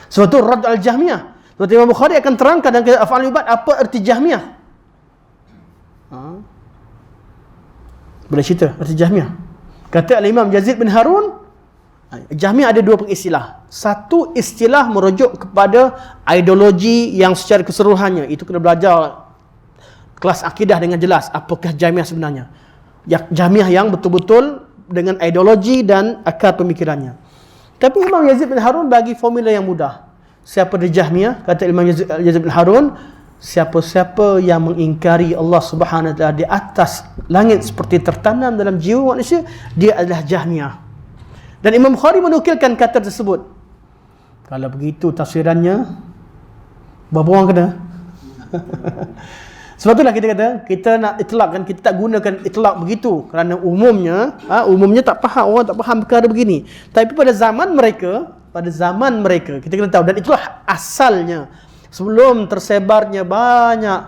[SPEAKER 1] Sebab tu Radd al-Jahmiyah. Sebab tu Imam Bukhari akan terangkan dalam kitab Af'al Ibad apa erti Jahmiyah. Boleh cerita erti Jahmiyah. Kata Al-Imam Yazid bin Harun, Jahmiyah ada dua pengistilah. Satu istilah merujuk kepada ideologi yang secara keseluruhannya. Itu kena belajar kelas akidah dengan jelas. Apakah Jahmiyah sebenarnya? Jahmiyah yang betul-betul dengan ideologi dan akar pemikirannya. Tapi Imam Yazid bin Harun bagi formula yang mudah. Siapa dia Jahmiyah? Kata Imam Yazid bin Harun, siapa-siapa yang mengingkari Allah Subhanahu Wa Taala di atas langit seperti tertanam dalam jiwa manusia, dia adalah Jahmiyah. Dan Imam Bukhari menukilkan kata tersebut. Kalau begitu tafsirannya, berapa orang kena? Sebab itulah kita kata, kita nak itlak kan, kita tak gunakan itlak begitu. Kerana umumnya tak faham, orang tak faham perkara begini. Tapi pada zaman mereka, kita kena tahu, dan itulah asalnya. Sebelum tersebarnya banyak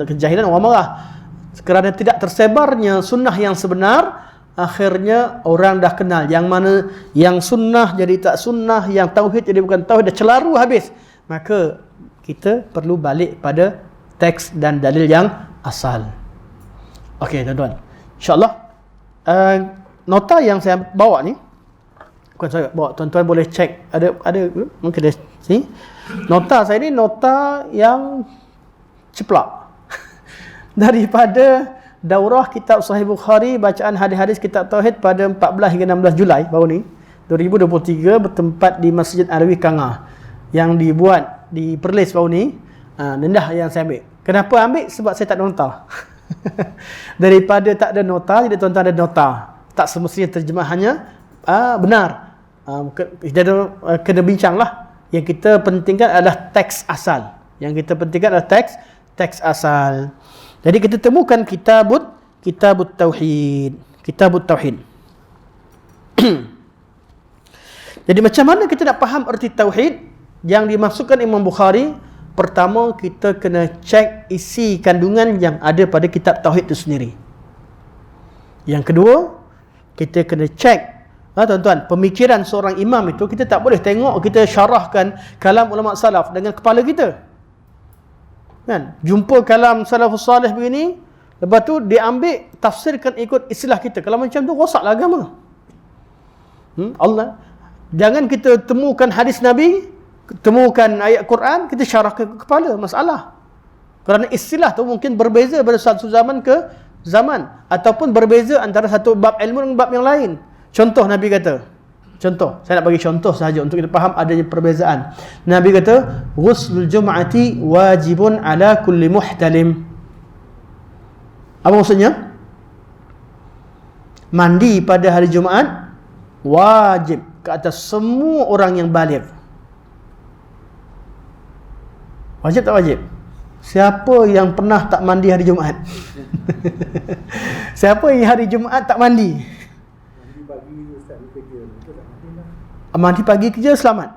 [SPEAKER 1] kejahilan, orang marah. Kerana tidak tersebarnya sunnah yang sebenar, akhirnya orang dah kenal. Yang mana yang sunnah jadi tak sunnah, yang tauhid jadi bukan tauhid, dah celaru habis. Maka kita perlu balik pada teks dan dalil yang asal. Okey tuan-tuan, InsyaAllah nota yang saya bawa ni, bukan saya bawa, tuan-tuan boleh cek, ada mungkin ada sini. Nota saya ni nota yang ceplak daripada daurah kitab Sahih Bukhari, bacaan hadis-hadis kitab tauhid pada 14 hingga 16 Julai baru ni 2023, bertempat di Masjid Alwi Kangah, yang dibuat di Perlis baru ni. Nendah yang saya ambil. Kenapa ambil? Sebab saya tak ada nota. Daripada tak ada nota, jadi tuan-tuan ada nota. Tak semestinya terjemahannya benar. Kita kena bincang lah. Yang kita pentingkan adalah teks asal. Yang kita pentingkan adalah teks asal. Jadi kita temukan kitabut tauhid. Kitabut tauhid. Jadi macam mana kita nak faham erti tauhid yang dimaksudkan Imam Bukhari? Pertama, kita kena cek isi kandungan yang ada pada kitab tauhid itu sendiri. Yang kedua, kita kena cek, tuan-tuan, pemikiran seorang imam itu, kita tak boleh tengok kita syarahkan kalam ulama salaf dengan kepala kita. Kan? Jumpa kalam salafus salih begini, lepas tu diambil, tafsirkan ikut istilah kita. Kalau macam tu, rosaklah agama. Allah, jangan kita temukan hadis Nabi, temukan ayat Quran, kita syarah ke kepala masalah. Kerana istilah tu mungkin berbeza pada satu zaman ke zaman, ataupun berbeza antara satu bab ilmu dengan bab yang lain. Contoh Nabi kata, saya nak bagi contoh sahaja untuk kita faham adanya perbezaan. Nabi kata, ghuslul jum'ati wajibun ala kulli muhtalim. Apa maksudnya? Mandi pada hari Jumaat wajib ke atas semua orang yang baligh. Wajib tak wajib? Siapa yang pernah tak mandi hari Jumaat? Siapa yang hari Jumaat tak mandi? Mandi pagi kerja selamat.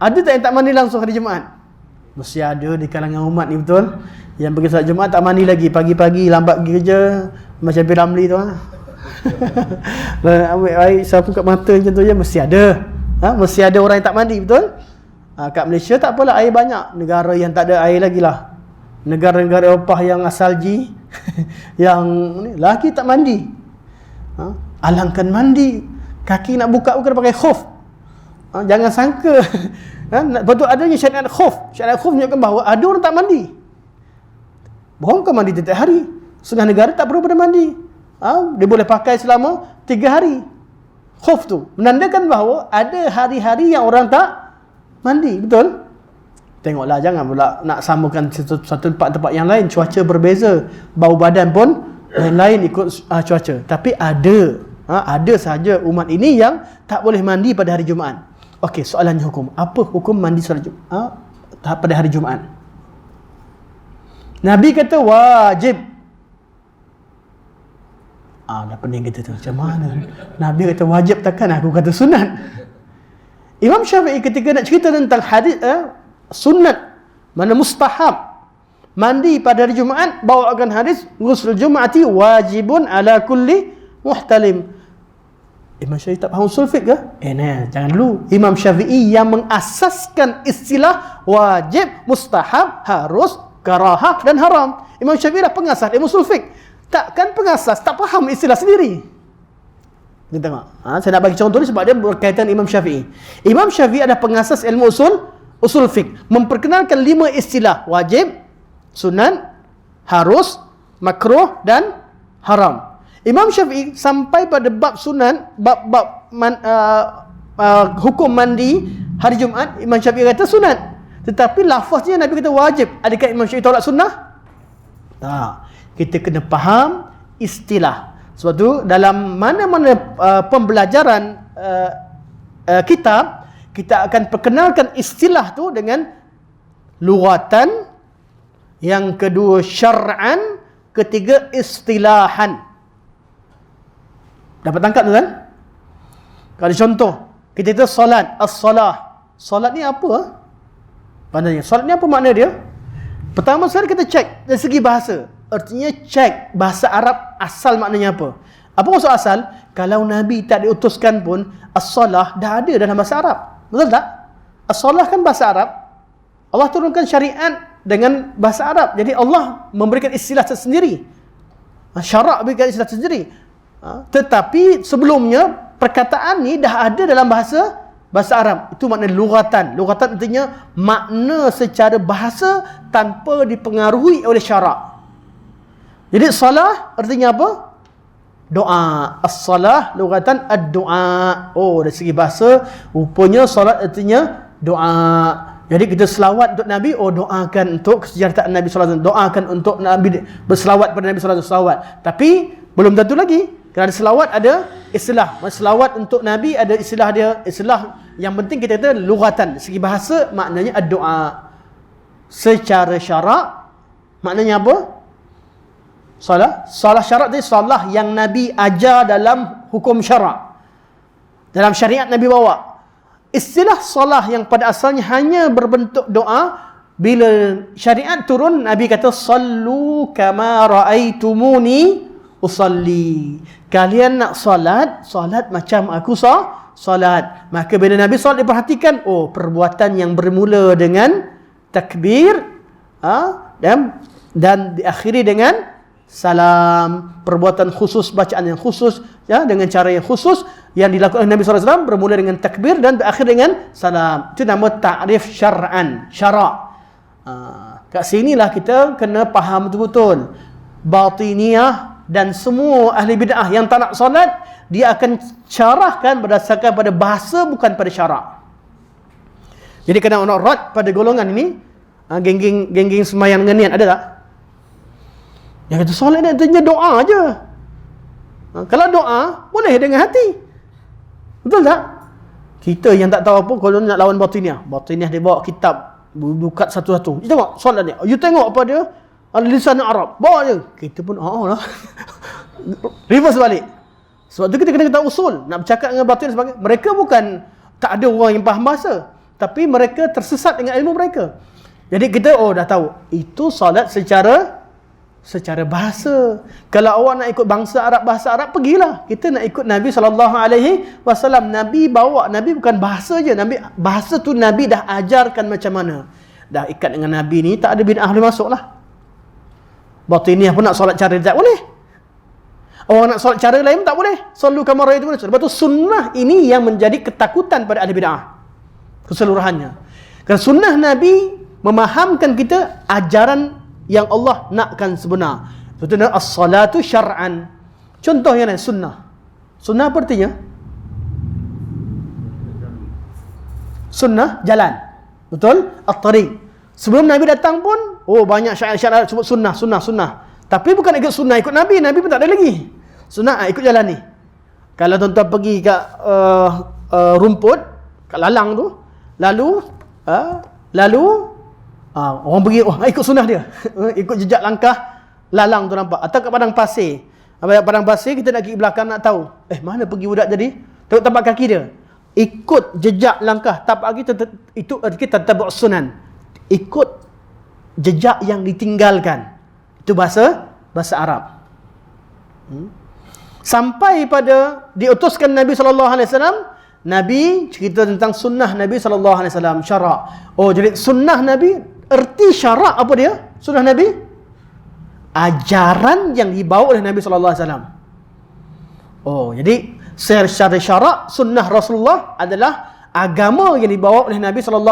[SPEAKER 1] Ada tak yang tak mandi langsung hari Jumaat? Mesti ada di kalangan umat ni, betul? Yang pergi salat Jumaat tak mandi lagi, pagi-pagi lambat pergi kerja, macam Piramli tu. Ambil air sapu kat mata macam tu je, mesti ada. Mesti ada orang yang tak mandi, betul? Kat Malaysia tak apalah, air banyak. Negara yang tak ada air lagi lah, negara-negara Eropah yang asal G yang ni, laki tak mandi. Alangkan mandi, kaki nak buka bukan pakai khuf. Jangan sangka. Lepas tu adanya syariat khuf. Syariat khuf menunjukkan bahawa ada orang tak mandi. Bohong ke mandi setiap hari? Setengah negara tak perlu pada mandi. Dia boleh pakai selama 3 hari. Khuf tu menandakan bahawa ada hari-hari yang orang tak mandi, betul? Tengoklah, jangan pula nak samakan satu tempat yang lain. Cuaca berbeza, bau badan pun lain-lain ikut cuaca. Tapi ada sahaja umat ini yang tak boleh mandi pada hari Jumaat. Okey, soalannya hukum. Apa hukum mandi solat Jumaat pada hari Jumaat? Nabi kata wajib. Dah pening kita tu. Macam mana? Nabi kata wajib, takkan aku kata sunat? Imam Syafi'i ketika nak cerita tentang hadis sunat, mana mustahab mandi pada hari Jumaat, bawakan hadis ghusl Jum'ati wajibun ala kulli muhtalim. Imam Syafi'i tak faham usul fiqh ke? Jangan dulu. Imam Syafi'i yang mengasaskan istilah wajib, mustahab, harus, karahah dan haram. Imam Syafi'i dah pengasas ilmu usul fiqh. Takkan pengasas tak faham istilah sendiri? Kita tengok. Saya nak bagi contoh ni sebab dia berkaitan Imam Syafi'i. Imam Syafi'i adalah pengasas ilmu usul fiqh. Memperkenalkan 5 istilah: wajib, sunat, harus, makruh dan haram. Imam Syafi'i sampai pada bab sunat, bab hukum mandi hari Jumaat, Imam Syafi'i kata sunat. Tetapi lafaznya Nabi kata wajib. Adakah Imam Syafi'i tolak sunnah? Kita kena faham istilah. Sebab tu dalam mana-mana pembelajaran kitab, kita akan perkenalkan istilah tu dengan lughatan, yang kedua syar'an, ketiga istilahan. Dapat tangkap tu kan? Kalau contoh, kita kata solat, as-salah. Solat ni apa? Maknanya, solat ni apa makna dia? Pertama sekali kita cek dari segi bahasa. Artinya cek bahasa Arab asal maknanya apa. Apa maksud asal? Kalau Nabi tak diutuskan pun, as-salah dah ada dalam bahasa Arab. Betul tak? As-salah kan bahasa Arab. Allah turunkan syariat dengan bahasa Arab. Jadi Allah memberikan istilah tersendiri. Syarak berikan istilah tersendiri. Tetapi sebelumnya perkataan ni dah ada dalam bahasa Arab. Itu makna lughatan. Lughatan artinya makna secara bahasa tanpa dipengaruhi oleh syarak. Jadi salah artinya apa? Doa. As-salah lughatan ad-du'a. Dari segi bahasa rupanya salat artinya doa. Jadi kita selawat untuk Nabi, doakan untuk kesejahteraan Nabi sallallahu alaihi wasallam. Doakan untuk Nabi, berselawat pada Nabi sallallahu alaihi wasallam. Tapi belum tentu lagi. Kerana selawat ada istilah. Selawat untuk Nabi ada istilah dia. Istilah yang penting kita kata lughatan. Segi bahasa maknanya ad-du'a. Secara syarak maknanya apa? Salah syarak tadi salah yang Nabi ajar dalam hukum syarak. Dalam syariat Nabi bawa. Istilah salah yang pada asalnya hanya berbentuk doa, bila syariat turun Nabi kata sallu kama raaitumuni usalli. Kalian nak solat macam aku solat. Maka bila Nabi solat diperhatikan, perbuatan yang bermula dengan takbir dan diakhiri dengan salam, perbuatan khusus, bacaan yang khusus, dengan cara yang khusus yang dilakukan oleh Nabi SAW, bermula dengan takbir dan berakhir dengan salam. Itu nama ta'rif syar'an, syarak. Kat sinilah kita kena faham betul-betul. Batiniyah dan semua ahli bid'ah yang tak nak solat, dia akan carahkan berdasarkan pada bahasa, bukan pada syarak. Jadi kena nak rad pada golongan ini, geng-geng semayang dengan niat, ada tak? Yang kata solat ni artinya doa je. Kalau doa, boleh dengan hati. Betul tak? Kita yang tak tahu apa, kalau nak lawan batiniyah dia bawa kitab, buka satu-satu. You tengok solat ni. You tengok apa dia? Lisan Arab. Bawa je. Kita pun lah. Reverse balik. Sebab tu kita kena tahu usul. Nak bercakap dengan batin sebagainya. Mereka bukan tak ada orang yang faham bahasa, tapi mereka tersesat dengan ilmu mereka. Jadi kita dah tahu. Itu solat secara bahasa. Kalau awak nak ikut bahasa Arab, pergilah. Kita nak ikut Nabi SAW. Nabi bawa, Nabi bukan bahasa je. Bahasa tu Nabi dah ajarkan macam mana. Dah ikat dengan Nabi ni, tak ada bid'ah boleh masuk lah. Batiniyah pun nak solat cara tak boleh. Orang nak solat cara lain tak boleh. Sallu kama ra'aitumuni. Sebab tu sunnah ini yang menjadi ketakutan pada ahli bid'ah keseluruhannya. Kerana sunnah Nabi memahamkan kita ajaran yang Allah nakkan sebenar. Itu as-salatu syar'an. Contohnya ni sunnah. Sunnah apa artinya? Sunnah jalan. Betul? At-tariq. Sebelum Nabi datang pun banyak syarat-syarat sebut sunnah. Tapi bukan ikut sunnah, ikut Nabi. Nabi pun tak ada lagi. Sunnah ikut jalan ni. Kalau tuan-tuan pergi kat rumput, kat lalang tu, lalu orang pergi, ikut sunnah dia. Ikut jejak langkah lalang tu nampak. Atau kat padang pasir. Padang pasir kita nak pergi belakang nak tahu. Mana pergi budak tadi? Tengok tapak kaki dia. Ikut jejak langkah tapak kaki itu kita tabu' sunan. Ikut jejak yang ditinggalkan. Itu bahasa Arab. Sampai pada diutuskan Nabi SAW, Nabi cerita tentang sunnah Nabi SAW, syarak. Jadi sunnah Nabi, erti syarak apa dia? Sunnah Nabi? Ajaran yang dibawa oleh Nabi SAW. Jadi secara syarak sunnah Rasulullah adalah agama yang dibawa oleh Nabi SAW.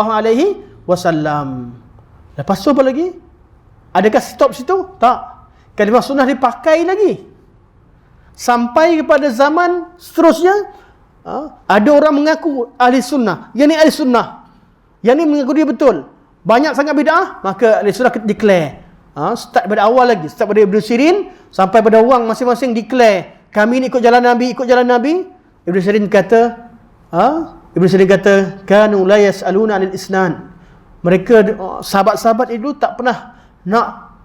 [SPEAKER 1] Lepas tu apa lagi? Adakah stop situ? Tak. Kalimah sunnah dipakai lagi sampai kepada zaman seterusnya. Ada orang mengaku ahli sunnah, yang ni ahli sunnah, yang ni mengaku dia betul, banyak sangat bid'ah, maka ahli sunnah declare. Start pada awal lagi, start pada Ibn Sirin sampai pada orang masing-masing declare, kami ni ikut jalan Nabi, ikut jalan Nabi. Ibn Sirin kata, kanu la yas'aluna 'anil isnan. Mereka sahabat-sahabat itu tak pernah nak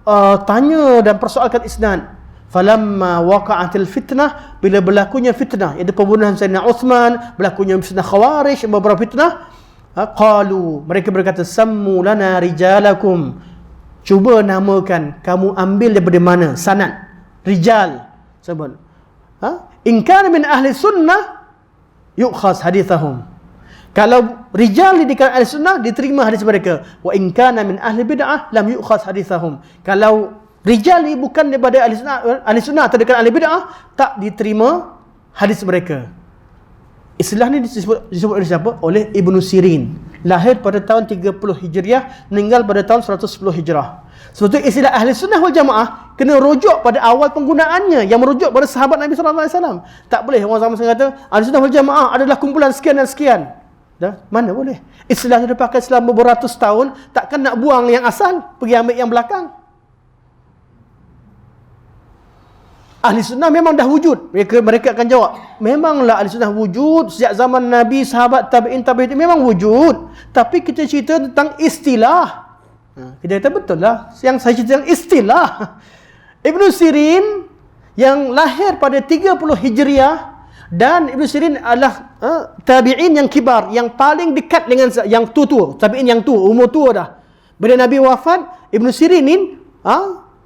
[SPEAKER 1] tanya dan persoalkan isnan. Falamma waqa'atil fitnah, bila berlakunya fitnah, iaitu pembunuhan Sayyidina Uthman, berlakunya fitnah Khawarij, beberapa fitnah, qalu, mereka berkata, sammu lana rijalakum, cuba namakan, kamu ambil daripada mana sanad rijal sebut. In kana min ahli sunnah yu'khaz hadithahum, kalau rijal di kalangan ahli sunnah diterima hadis mereka. Wa in kana min ahli bid'ah lam yu'khaz hadithahum, kalau rijal ni bukan daripada ahli sunnah atau dekat ahli bid'ah, tak diterima hadis mereka. Istilah ni disebut oleh siapa? Oleh Ibn Sirin. Lahir pada tahun 30 Hijriah, meninggal pada tahun 110 Hijrah. Sebab itu istilah ahli sunnah wal jamaah kena rujuk pada awal penggunaannya, yang merujuk pada sahabat Nabi SAW. Tak boleh orang zaman sekarang kata ahli sunnah wal jamaah adalah kumpulan sekian dan sekian. Mana boleh? Istilah yang dipakai selama beratus tahun, takkan nak buang yang asal, pergi ambil yang belakang. Ahli sunnah memang dah wujud. Mereka akan jawab, memanglah ahli sunnah wujud sejak zaman Nabi, sahabat, tabi'in memang wujud. Tapi kita cerita tentang istilah. Kita kata betul lah, yang saya cerita tentang istilah. Ibn Sirin yang lahir pada 30 Hijriah, dan Ibn Sirin adalah tabi'in yang kibar, yang paling dekat dengan yang tua-tua, tabi'in yang tua, umur tua dah. Bila Nabi wafat, Ibn Sirin ni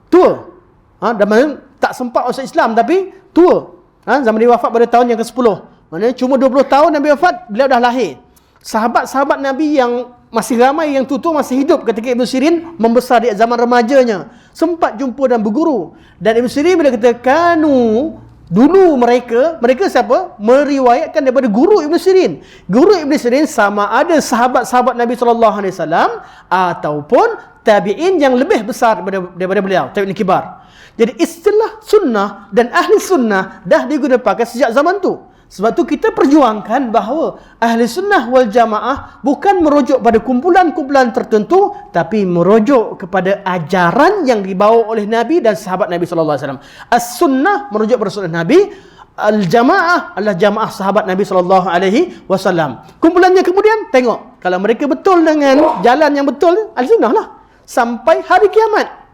[SPEAKER 1] tua. Dan tak sempat masuk Islam, tapi tua. Zaman dia wafat pada tahun yang ke-10. Maknanya cuma 20 tahun Nabi wafat, beliau dah lahir. Sahabat-sahabat Nabi yang masih ramai, yang tua-tua masih hidup ketika Ibn Sirin membesar di zaman remajanya, sempat jumpa dan berguru. Dan Ibn Sirin bila kata kanu, dulu mereka siapa? Meriwayatkan daripada guru Ibn Sirin. Guru Ibn Sirin sama ada sahabat-sahabat Nabi SAW ataupun tabi'in yang lebih besar daripada beliau, tabi'in kibar. Jadi istilah sunnah dan ahli sunnah dah digunakan sejak zaman tu. Sebab tu kita perjuangkan bahawa ahli sunnah wal jamaah bukan merujuk pada kumpulan-kumpulan tertentu, tapi merujuk kepada ajaran yang dibawa oleh Nabi dan sahabat Nabi SAW. As-sunnah merujuk pada sunnah Nabi, al-jamaah adalah jamaah sahabat Nabi SAW. Kumpulannya kemudian tengok, kalau mereka betul dengan jalan yang betul, ahli sunnah lah sampai hari kiamat.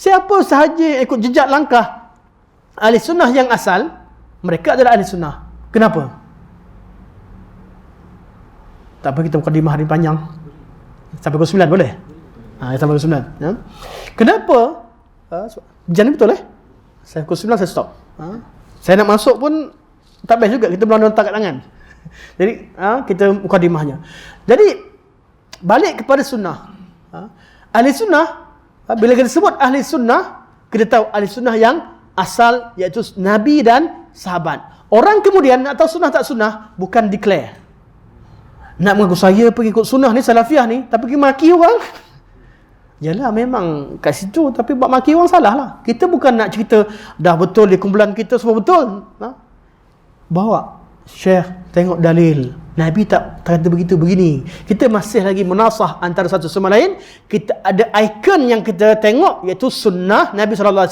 [SPEAKER 1] Siapa sahaja yang ikut jejak langkah ahli sunnah yang asal, mereka adalah ahli sunnah. Kenapa? Tak apa, kita mukadimah hari panjang. Sampai pukul 9 boleh? Sampai pukul 9. Ya? Kenapa? Jangan betul Saya pukul 9 saya stop. Saya nak masuk pun tak best juga, kita belum letak kat tangan. Jadi kita mukadimahnya. Jadi balik kepada sunnah. Ahli sunnah, bila kita sebut ahli sunnah, kita tahu ahli sunnah yang asal, iaitu Nabi dan sahabat. Orang kemudian nak tahu sunnah tak sunnah, bukan declare. Nak mengaku saya pergi ikut sunnah ni, salafiah ni, tapi pergi maki orang. Yalah, memang kat situ, tapi buat maki orang salah lah. Kita bukan nak cerita dah betul di kumpulan kita semua betul. Bawa Syekh, tengok dalil. Nabi tak kata begitu, begini. Kita masih lagi menasah antara satu sama lain. Kita ada ikon yang kita tengok, iaitu sunnah Nabi SAW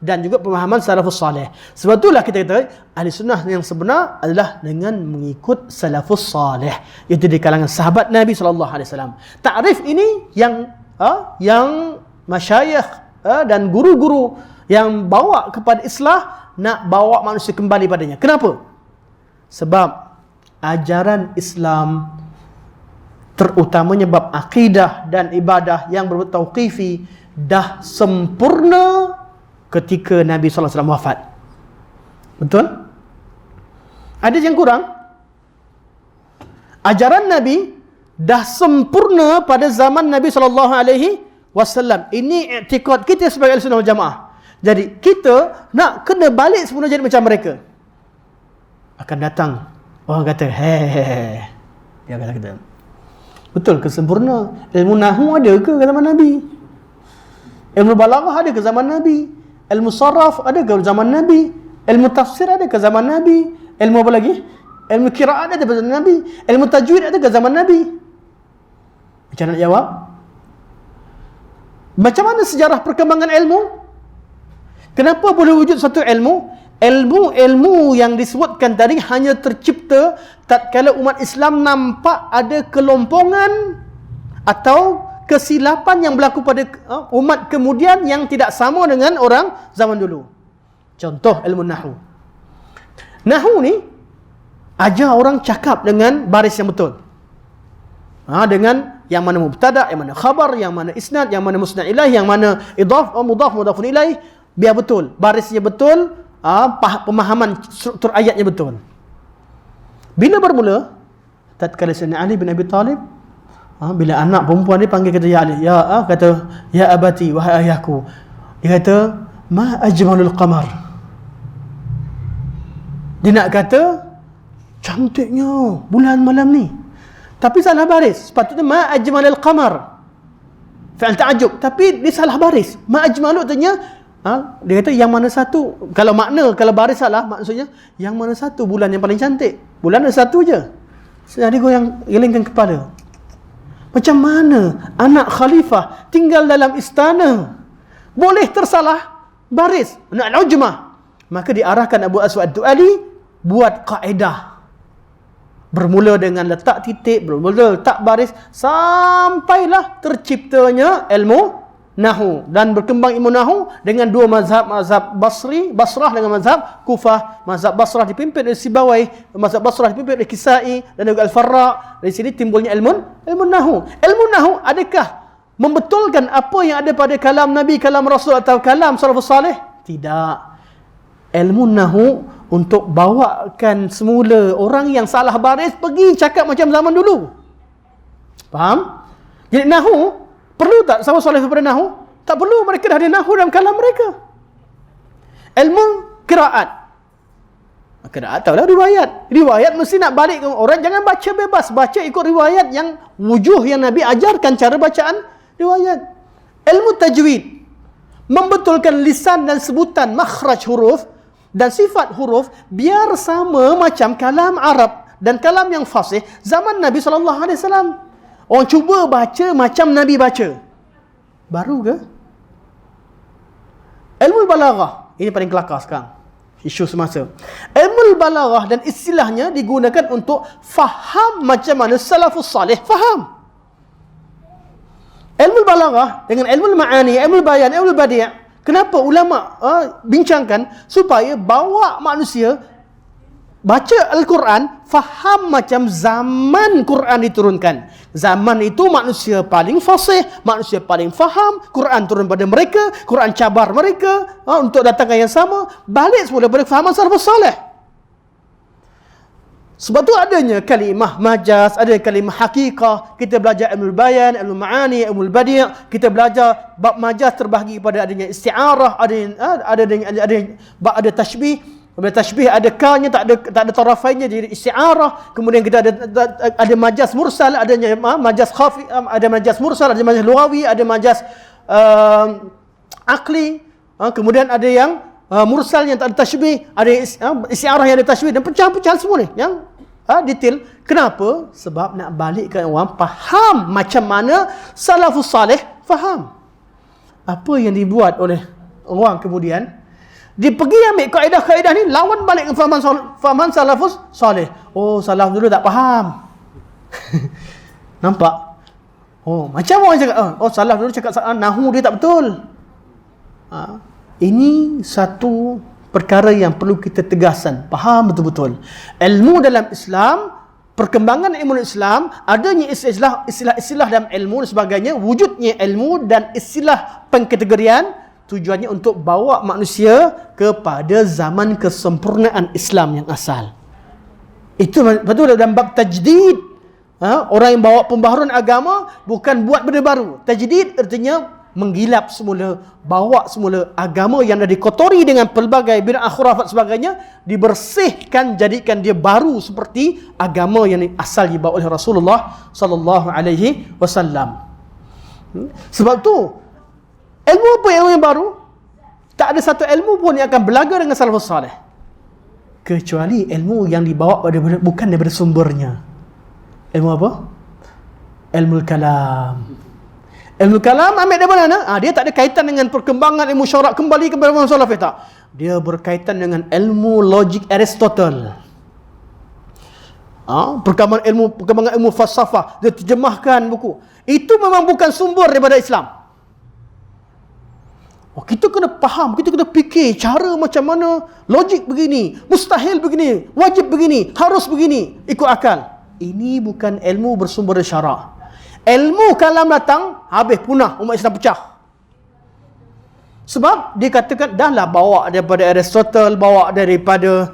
[SPEAKER 1] dan juga pemahaman salafus salih. Sebab itulah kita kata ahli sunnah yang sebenar adalah dengan mengikut salafus salih, iaitu di kalangan sahabat Nabi SAW. Takrif ini yang masyayikh dan guru-guru yang bawa kepada islah, nak bawa manusia kembali padanya. Kenapa? Sebab ajaran Islam, terutamanya bab akidah dan ibadah yang berbau tauqifi, dah sempurna ketika Nabi SAW wafat. Betul? Ada yang kurang? Ajaran Nabi dah sempurna pada zaman Nabi SAW. Ini i'tiqad kita sebagai Ahlussunnah wal Jamaah. Jadi kita nak kena balik semula jadi macam mereka. akan datang orang kata, hehehe. Dia akan kata, betul ke sempurna? Ilmu nahwu ada ke zaman Nabi? Ilmu balaghah ada ke zaman Nabi? Ilmu saraf ada ke zaman Nabi? Ilmu tafsir ada ke zaman Nabi? Ilmu apa lagi? Ilmu qiraat ada ke zaman Nabi? Ilmu tajwid ada ke zaman Nabi? Macam nak jawab? Macam mana sejarah perkembangan ilmu? Kenapa boleh wujud satu ilmu? Ilmu yang disebutkan tadi hanya tercipta tatkala umat Islam nampak ada kelompongan atau kesilapan yang berlaku pada umat kemudian yang tidak sama dengan orang zaman dulu. Contoh ilmu nahwu. Nahwu ni ajar orang cakap dengan baris yang betul. Dengan yang mana mubtada', yang mana khabar, yang mana isnad, yang mana musnad ilaih, yang mana mudhaf, mudhafun ilaih, biar betul. Barisnya betul, pemahaman struktur ayatnya betul. Bila bermula? Tatkala Sayyidina Ali bin Abi Talib, bila anak perempuan dia panggil kata ya Ali, kata ya abati, wahai ayahku. Dia kata ma ajmalul qamar. Dia nak kata cantiknya bulan malam ni. Tapi salah baris. Sepatutnya ma ajmalul qamar. Fi'il ta'ajjub, tapi dia salah baris. Ma ajmalu artinya dia kata yang mana satu. Kalau baris salah, maksudnya yang mana satu bulan yang paling cantik. Bulan ada satu je. Jadi goyang gelingkan kepala. Macam mana anak khalifah tinggal dalam istana boleh tersalah baris, nak al-ujmah? Maka diarahkan Abu Aswad Ad-Du'ali buat kaedah. Bermula dengan letak titik, bermula letak baris, sampailah terciptanya ilmu nahwu dan berkembang ilmu nahwu dengan dua mazhab Basrah dengan mazhab Kufah. Mazhab Basrah dipimpin oleh Sibawai, mazhab Basrah dipimpin oleh Kisai dan juga Al-Farra. Dari sini timbulnya ilmu nahwu. Ilmu nahwu adakah membetulkan apa yang ada pada kalam Nabi, kalam Rasul atau kalam salafus salih? Tidak. Ilmu nahwu untuk bawakan semula orang yang salah baris pergi cakap macam zaman dulu. Faham? Jadi nahwu perlu tak salafus salih daripada nahwu? Tak perlu, mereka dah ada nahwu dalam kalam mereka. Ilmu qiraat. Qiraat tahulah riwayat. Riwayat mesti nak balik ke orang, jangan baca bebas, baca ikut riwayat yang wujuh yang Nabi ajarkan cara bacaan riwayat. Ilmu tajwid membetulkan lisan dan sebutan makhraj huruf dan sifat huruf biar sama macam kalam Arab dan kalam yang fasih zaman Nabi SAW. Orang cuba baca macam Nabi baca. Baru ke? Ilmu balaghah, ini paling kelakar sekarang, isu semasa. Ilmu balaghah dan istilahnya digunakan untuk faham macam mana salafus salih faham. Ilmu balaghah dengan ilmu ma'ani, ilmu bayan, ilmu badi'. Kenapa ulama bincangkan supaya bawa manusia baca Al-Quran faham macam zaman Quran diturunkan. Zaman itu manusia paling fasih, manusia paling faham. Quran turun pada mereka, Quran cabar mereka untuk datangkan yang sama. Balik semula pada fahaman salafus salih. Sebab tu adanya kalimah majaz, ada kalimah hakikah. Kita belajar ilmu bayan, ilmu ma'ani, ilmu badi'. Kita belajar bab majaz terbahagi kepada adanya isti'arah, ada tashbih. Bila tashbih ada ka-nya, tak ada tarafainnya, jadi isti'arah. Kemudian kita ada majaz mursal, adanya majaz khafi, ada majaz mursal, ada majaz lughawi, ada majaz akli. Kemudian ada yang mursal yang tak ada tashbih, ada isti'arah yang ada tashbih, dan pecahan-pecahan semua ni yang detail. Kenapa? Sebab nak balikkan orang faham macam mana salafus salih faham. Apa yang dibuat oleh orang kemudian, dia pergi ambil kaedah-kaedah ni lawan balik ke fahaman salafus salih. Oh, salaf dulu tak faham. Nampak? Oh, macam orang cakap, salaf dulu cakap nahwu dia tak betul. Ini satu perkara yang perlu kita tegaskan, faham betul-betul. Ilmu dalam Islam, perkembangan ilmu Islam, adanya istilah-istilah dalam ilmu dan sebagainya, wujudnya ilmu dan istilah pengkategorian, tujuannya untuk bawa manusia kepada zaman kesempurnaan Islam yang asal. Itu betul dalam bab tajdid. Orang yang bawa pembaharuan agama bukan buat benda baru. Tajdid artinya menggilap semula, bawa semula agama yang dah dikotori dengan pelbagai bid'ah khurafat sebagainya, dibersihkan, jadikan dia baru seperti agama yang asal dibawa oleh Rasulullah sallallahu alaihi wasallam. Sebab tu ilmu apa ilmu yang baru? Tak ada satu ilmu pun yang akan belaga dengan salafus salih kecuali ilmu yang dibawa bukan daripada sumbernya. Ilmu apa? Ilmu kalam. Ilmu kalam ambil dari mana? Dia tak ada kaitan dengan perkembangan ilmu syarak kembali kepada ilmu salaf, tak. Dia berkaitan dengan ilmu logik Aristotle. Perkembangan ilmu falsafah, dia terjemahkan buku. Itu memang bukan sumber daripada Islam. Kita kena faham, kita kena fikir cara macam mana, logik begini, mustahil begini, wajib begini, harus begini, ikut akal. Ini bukan ilmu bersumber dari syarak. Ilmu kalam datang, habis punah, umat Islam pecah. Sebab dia katakan, dah lah bawa daripada Aristotle, bawa daripada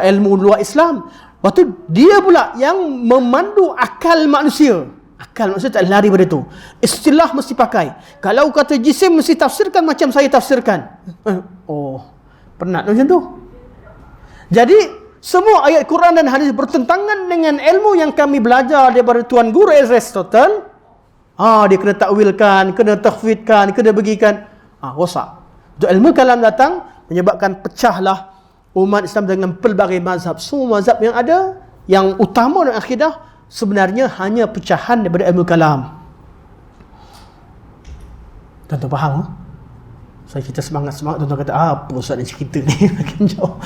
[SPEAKER 1] ilmu luar Islam. Lepas tu, dia pula yang memandu akal manusia. Akal manusia tak lari pada tu. Istilah mesti pakai. Kalau kata jisim, mesti tafsirkan macam saya tafsirkan. Penat macam tu. Jadi, semua ayat Quran dan hadis bertentangan dengan ilmu yang kami belajar daripada Tuan Guru Aristotle. Dia kena takwilkan, kena takhfidkan, kena begikan. Rosak. Ilmu kalam datang menyebabkan pecahlah umat Islam dengan pelbagai mazhab. Semua mazhab yang ada, yang utama dalam akidah, sebenarnya hanya pecahan daripada ilmu kalam. Tuan-tuan faham? Saya kita semangat-semangat, tuan-tuan kata, apa Ustaz ni cerita ni? Makin jauh.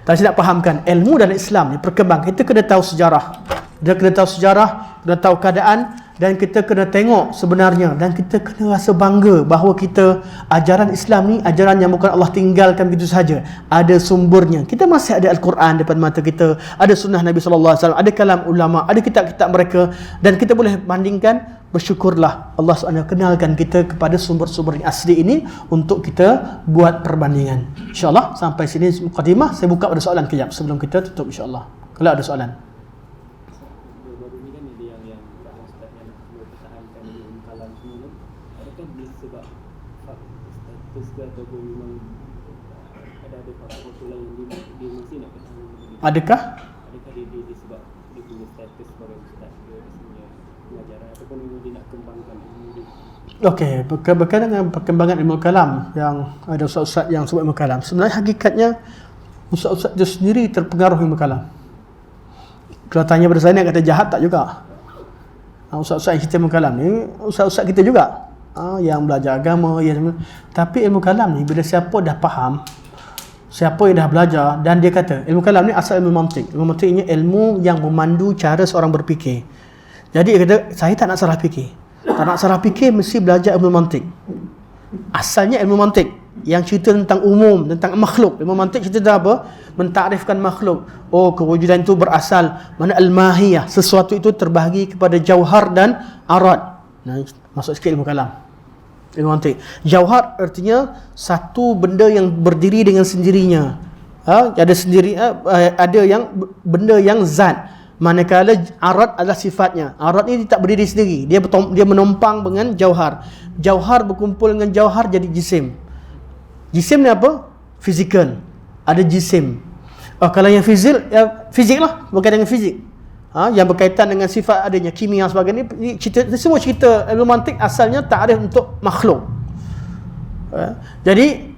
[SPEAKER 1] Tak saya nak fahamkan, ilmu dalam Islam ni berkembang. Kita kena tahu sejarah. Kita kena tahu sejarah, kena tahu keadaan, dan kita kena tengok sebenarnya, dan kita kena rasa bangga bahawa kita, ajaran Islam ni, ajaran yang bukan Allah tinggalkan begitu saja. Ada sumbernya. Kita masih ada Al-Quran depan mata kita, ada sunnah Nabi SAW, ada kalam ulama, ada kitab-kitab mereka, dan kita boleh bandingkan. Bersyukurlah Allah SWT kenalkan kita kepada sumber-sumber yang asli ini untuk kita buat perbandingan. InsyaAllah sampai sini mukadimah. Saya buka pada soalan kejap sebelum kita tutup insyaAllah. Kalau ada soalan.
[SPEAKER 2] Baru ni kan ada yang Ustaz yang mempertahankan ilmu kalam semua, adakah dia sebab status ke ataupun memang ada faktor lain yang dia mesti nak pertahankan?
[SPEAKER 1] Adakah
[SPEAKER 2] dia sebab dia punya status sebagai ustaz, dia punya pengajaran, ataupun memang dia nak kembangkan ilmu dia?
[SPEAKER 1] Okey, berkaitan dengan perkembangan ilmu kalam yang ada ustaz-ustaz yang sebut ilmu kalam. Sebenarnya hakikatnya ustaz-ustaz itu sendiri terpengaruh ilmu kalam. Kalau tanya pada saya nak kata jahat, tak juga. Ustaz-ustaz yang cerita ilmu kalam ni ustaz-ustaz kita juga. Yang belajar agama, tapi ilmu kalam ni bila siapa dah faham, siapa yang dah belajar, dan dia kata ilmu kalam ni asal ilmu mantik. Ilmu mantik ini ilmu yang memandu cara seorang berfikir. Jadi dia kata, saya tak nak salah fikir. Tak nak salah fikir, mesti belajar ilmu mantik. Asalnya ilmu mantik yang cerita tentang umum, tentang makhluk. Ilmu mantik cerita tentang apa? Mentakrifkan makhluk. Kewujudan itu berasal mana al-mahiyah, sesuatu itu terbahagi kepada jauhar dan arad. Masuk sikit ilmu kalam, ilmu mantik. Jauhar artinya satu benda yang berdiri dengan sendirinya. Ada sendiri, ada yang benda yang zat. Manakala arad adalah sifatnya. Arad ni tak berdiri sendiri. Dia menompang dengan jauhar. Jauhar berkumpul dengan jauhar jadi jisim. Jisim ni apa? Fizikal. Ada jisim. Kalau yang fizik lah, berkaitan dengan fizik. Yang berkaitan dengan sifat adanya, kimia sebagainya. Semua cerita ilmu mantik asalnya takrif untuk makhluk. Jadi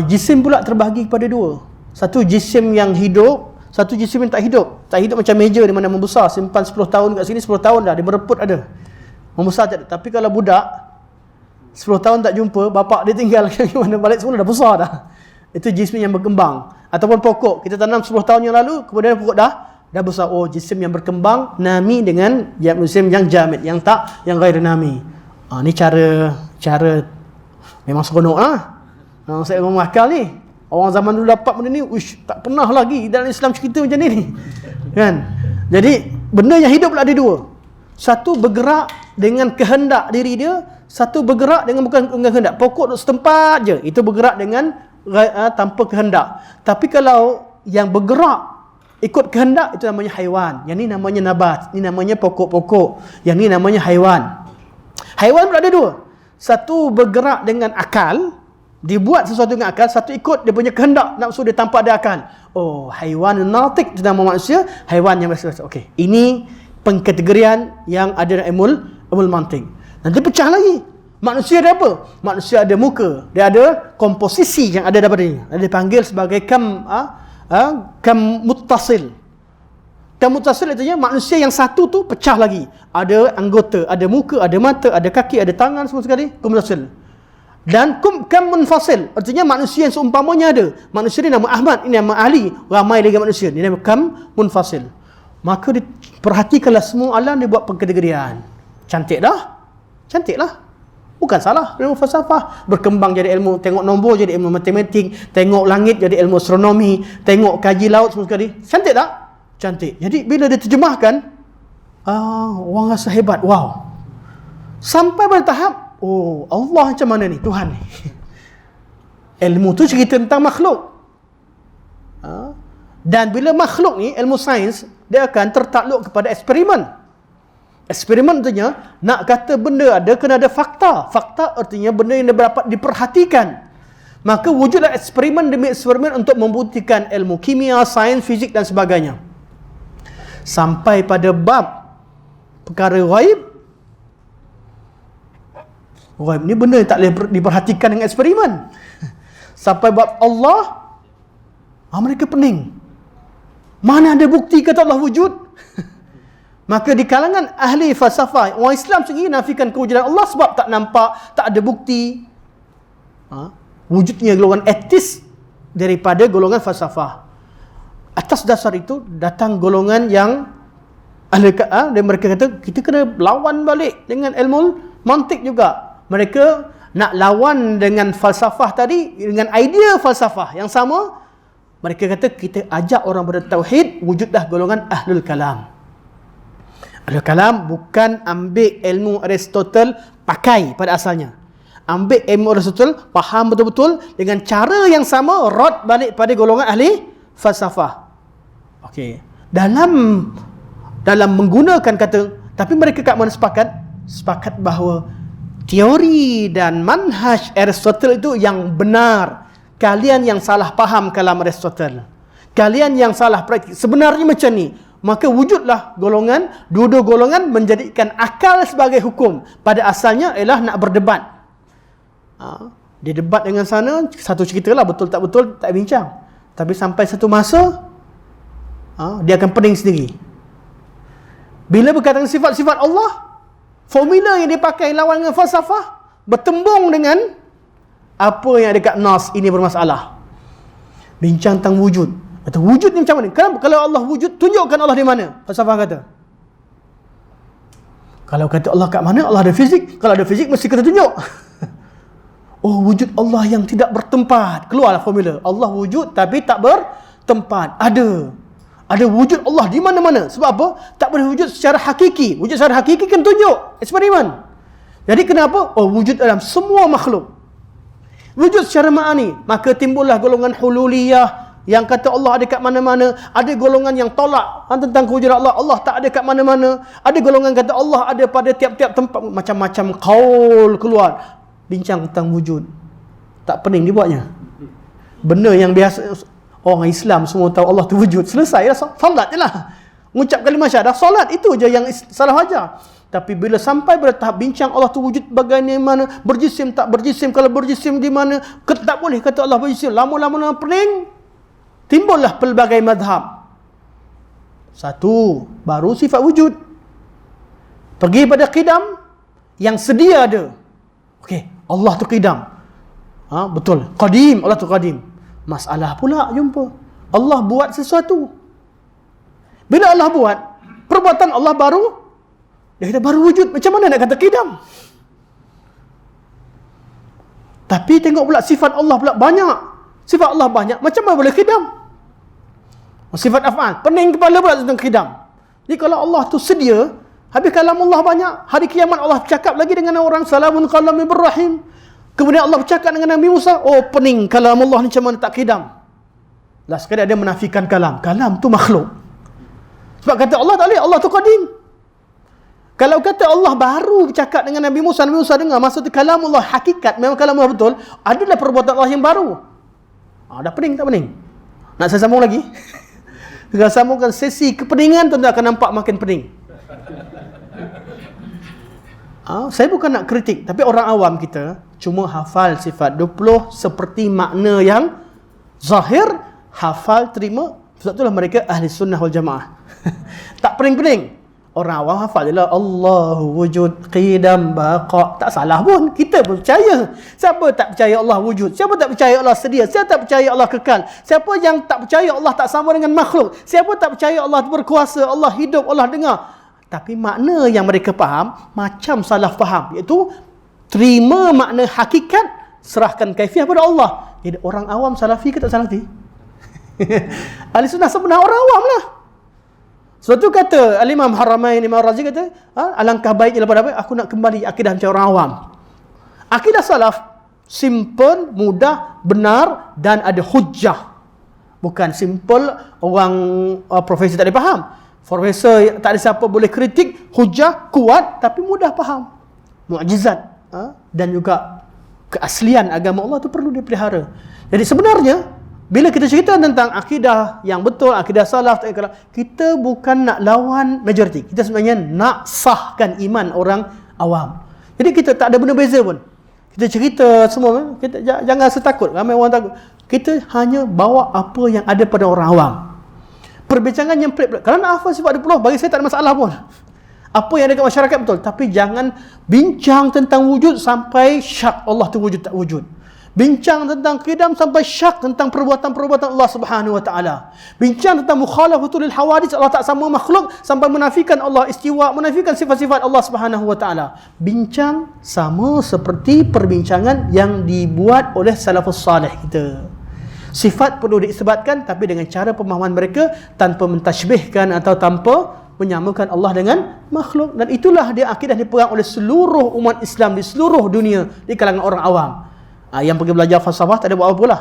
[SPEAKER 1] jisim pula terbahagi kepada dua. Satu jisim yang hidup, satu jisim yang tak hidup. Tak hidup macam meja di mana membesar, simpan 10 tahun kat sini, 10 tahun dah dia bereput ada. Membesar tak ada. Tapi kalau budak 10 tahun tak jumpa, bapak dia tinggal mana balik semula dah besar dah. Itu jisim yang berkembang. Ataupun pokok, kita tanam 10 tahun yang lalu, kemudian pokok dah besar. Jisim yang berkembang nami dengan jisim yang jamid, yang ghair nami. Ni cara memang seronok lah. Saya memang akal ni. Orang zaman dulu dapat benda ni, tak pernah lagi dalam Islam cerita macam ni. Kan? Jadi, benda yang hidup pula ada dua. Satu bergerak dengan kehendak diri dia, satu bergerak dengan bukan kehendak. Pokok duduk setempat je, itu bergerak dengan tanpa kehendak. Tapi kalau yang bergerak ikut kehendak, itu namanya haiwan. Yang ni namanya nabat, ni namanya pokok-pokok. Yang ni namanya haiwan. Haiwan pula ada dua. satu bergerak dengan akal, dibuat sesuatu dengan akal, satu ikut dia punya kehendak nafsu dia tanpa ada akal. Oh, haiwan natik itu nama manusia, haiwan yang biasa. Okey, ini pengkategorian yang ada dalam ilmu mantik. Nanti pecah lagi. Manusia ada apa? Manusia ada muka, dia ada komposisi yang ada daripadanya. Dia dipanggil sebagai kam muttasil. Kam muttasil artinya manusia yang satu tu pecah lagi. Ada anggota, ada muka, ada mata, ada kaki, ada tangan, semua sekali kam muttasil. Dan kam munfasil artinya manusia yang seumpamanya ada. Manusia ni nama Ahmad, ini nama Ali, ramai lagi manusia. Ini nama kam munfasil. Maka perhatikanlah semua alam dia buat pengkategorian. Cantik dah? Cantik lah. Bukan salah. Ilmu falsafah berkembang jadi ilmu, tengok nombor jadi ilmu matematik, tengok langit jadi ilmu astronomi, tengok kaji laut semua sekali. Cantik tak? Cantik. Jadi bila dia terjemahkan, orang rasa hebat. Wow. Sampai pada tahap, oh, Allah macam mana ni? Tuhan ni. Ilmu tu cerita tentang makhluk. Dan bila makhluk ni, ilmu sains, dia akan tertakluk kepada eksperimen. Eksperimen artinya, nak kata benda ada, kena ada fakta. Fakta artinya benda yang dapat diperhatikan. Maka wujudlah eksperimen demi eksperimen untuk membuktikan ilmu kimia, sains, fizik dan sebagainya. Sampai pada bab perkara ghaib. Ghaib ni benda yang tak boleh diperhatikan dengan eksperimen. Sampai bab Allah, mereka pening. Mana ada bukti kata Allah wujud? Maka di kalangan ahli falsafah, orang Islam sendiri nafikan kewujudan Allah sebab tak nampak, tak ada bukti. Wujudnya golongan etis daripada golongan falsafah. Atas dasar itu datang golongan yang ahli dan mereka kata kita kena lawan balik dengan ilmu mantik juga. Mereka nak lawan dengan falsafah tadi dengan idea falsafah yang sama. Mereka kata kita ajak orang bertauhid, wujudlah golongan ahlul kalam. Ahlul kalam bukan ambil ilmu Aristotle pakai pada asalnya. Ambil ilmu Aristotle, faham betul-betul dengan cara yang sama, rot balik pada golongan ahli falsafah. Okey. Dalam menggunakan kata, tapi mereka kat mana sepakat? Sepakat bahawa teori dan manhaj Aristotle itu yang benar. Kalian yang salah faham kalam Aristotle. Kalian yang salah praktik. Sebenarnya macam ni. Maka wujudlah golongan, dua-dua golongan menjadikan akal sebagai hukum. Pada asalnya ialah nak berdebat. Dia debat dengan sana, satu cerita lah, betul tak betul, tak bincang. Tapi sampai satu masa, dia akan pening sendiri. Bila berkaitan sifat-sifat Allah, formula yang dipakai lawan dengan falsafah, bertembung dengan apa yang ada kat Nas, ini bermasalah. Bincang tentang wujud. Kata wujud ni macam mana? Kenapa kalau Allah wujud, tunjukkan Allah di mana? Falsafah kata. Kalau kata Allah kat mana, Allah ada fizik. Kalau ada fizik, mesti kena tunjuk. Oh, wujud Allah yang tidak bertempat. Keluarlah formula. Allah wujud tapi tak bertempat. Ada wujud Allah di mana-mana. Sebab apa? Tak boleh wujud secara hakiki. Wujud secara hakiki kena tunjuk. Eksperimen. Jadi kenapa? Oh, wujud dalam semua makhluk. Wujud secara ma'ani. Maka timbullah golongan hululiyah yang kata Allah ada kat mana-mana. Ada golongan yang tolak tentang kewujudan Allah. Allah tak ada kat mana-mana. Ada golongan kata Allah ada pada tiap-tiap tempat. Macam-macam qaul keluar. Bincang tentang wujud. Tak pening dibuatnya. Benda yang biasa orang Islam semua tahu Allah tu wujud. Selesai lah. Solat je lah. Mengucap kalimah syahadah. Solat itu je yang salah ajar. Tapi bila sampai pada tahap bincang Allah tu wujud bagaimana, berjisim tak berjisim, kalau berjisim di mana, tak boleh kata Allah berjisim. Lama-lama pening. Timbullah pelbagai madhab. Satu, baru sifat wujud. Pergi pada qidam yang sedia ada. Okey, Allah tu qidam. Betul. Qadim, Allah tu qadim. Masalah pula jumpa. Allah buat sesuatu. Bila Allah buat, perbuatan Allah baru, dia kata baru wujud. Macam mana nak kata qidam? Tapi tengok pula sifat Allah pula banyak. Sifat Allah banyak, macam mana boleh qidam? Sifat af'al, pening kepala pula tentang qidam. Jadi kalau Allah tu sedia, habis kalam Allah banyak, hari kiamat Allah bercakap lagi dengan orang, salamun qalam ibrahim. Kemudian Allah bercakap dengan Nabi Musa, oh pening kalam Allah ni macam mana tak qidam. Lah sekali ada menafikan kalam. Kalam tu makhluk. Sebab kata Allah tak boleh, Allah tu qadim. Kalau kata Allah baru bercakap dengan Nabi Musa dengar, maksud kalamullah hakikat, memang kalamullah betul, adalah perbuatan Allah yang baru. Dah pening tak pening? Nak saya sambung lagi? Kalau sambungkan sesi kepeningan, tentu akan nampak makin pening. Saya bukan nak kritik, tapi orang awam kita cuma hafal sifat 20 seperti makna yang zahir, hafal, terima. Sebab itulah mereka ahli sunnah wal jamaah. Tak pening-pening. Orang awam hafal je lah, Allahu wujud, qidam, baqa. Tak salah pun, kita percaya. Siapa tak percaya Allah wujud? Siapa tak percaya Allah sedia? Siapa tak percaya Allah kekal? Siapa yang tak percaya Allah tak sama dengan makhluk? Siapa tak percaya Allah berkuasa, Allah hidup, Allah dengar? Tapi makna yang mereka faham macam salaf faham, iaitu terima makna hakikat, serahkan kaifiah pada Allah. Jadi orang awam salafi ke tak salafi? Ahli sunnah sebenar orang awam lah. Sebab tu kata Al-Imam Haramain, Imam Razi kata, alangkah baiknya daripada aku nak kembali akidah macam orang awam. Akidah salaf simple, mudah, benar dan ada hujjah. Bukan simple orang profesor tak boleh faham. Profesor tak ada siapa boleh kritik, hujjah kuat tapi mudah faham. Mukjizat dan juga keaslian agama Allah tu perlu dipelihara. Jadi sebenarnya bila kita cerita tentang akidah yang betul, akidah salaf, kita bukan nak lawan majoriti. Kita sebenarnya nak sahkan iman orang awam. Jadi kita tak ada benda beza pun. Kita cerita semua, kita jangan rasa takut. Ramai orang takut. Kita hanya bawa apa yang ada pada orang awam. Perbincangan yang pelik-pelik. Kalau nak hafal sifat 20, bagi saya tak ada masalah pun. Apa yang ada kat masyarakat betul. Tapi jangan bincang tentang wujud sampai syak Allah tu wujud tak wujud. Bincang tentang qidam sampai syak tentang perbuatan-perbuatan Allah Subhanahu wa taala. Bincang tentang mukhalafatul hawadits, Allah tak sama makhluk, sampai menafikan Allah istiwa, menafikan sifat-sifat Allah Subhanahu wa taala. Bincang sama seperti perbincangan yang dibuat oleh salafus salih kita. Sifat perlu diisbatkan tapi dengan cara pemahaman mereka, tanpa mentashbihkan atau tanpa menyamakan Allah dengan makhluk. Dan itulah dia akidah dipegang oleh seluruh umat Islam di seluruh dunia di kalangan orang awam. Yang pergi belajar falsafah tak ada buat apa lah.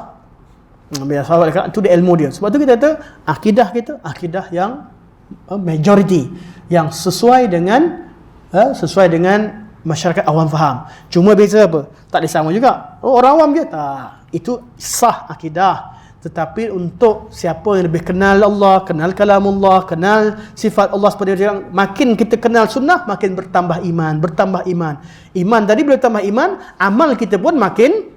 [SPEAKER 1] Biasa itu dia ilmu dia. Sebab tu kita kata akidah yang majority, yang sesuai dengan masyarakat awam faham. Cuma beza apa? Tak ada sama juga. Orang awam je tak. Itu sah akidah. Tetapi untuk siapa yang lebih kenal Allah, kenal kalamullah, kenal sifat Allah seperti yang makin kita kenal sunnah, makin bertambah iman. Iman tadi bila tambah iman, amal kita pun makin.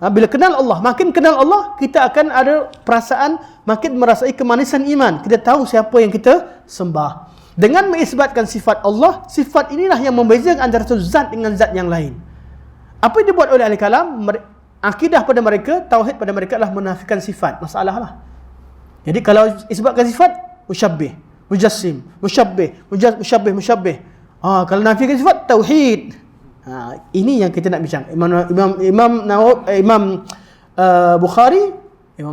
[SPEAKER 1] Bila kenal Allah, makin kenal Allah, kita akan ada perasaan, makin merasai kemanisan iman. Kita tahu siapa yang kita sembah. Dengan mengisbatkan sifat Allah, sifat inilah yang membezakan antara satu zat dengan zat yang lain. Apa yang dibuat oleh ahli kalam? Akidah pada mereka, tauhid pada mereka adalah menafikan sifat. Masalah lah. Jadi kalau isbatkan sifat, musyabbih, mujassim, musyabbih. Kalau nafikan sifat, tauhid. Ini yang kita nak bincang. Imam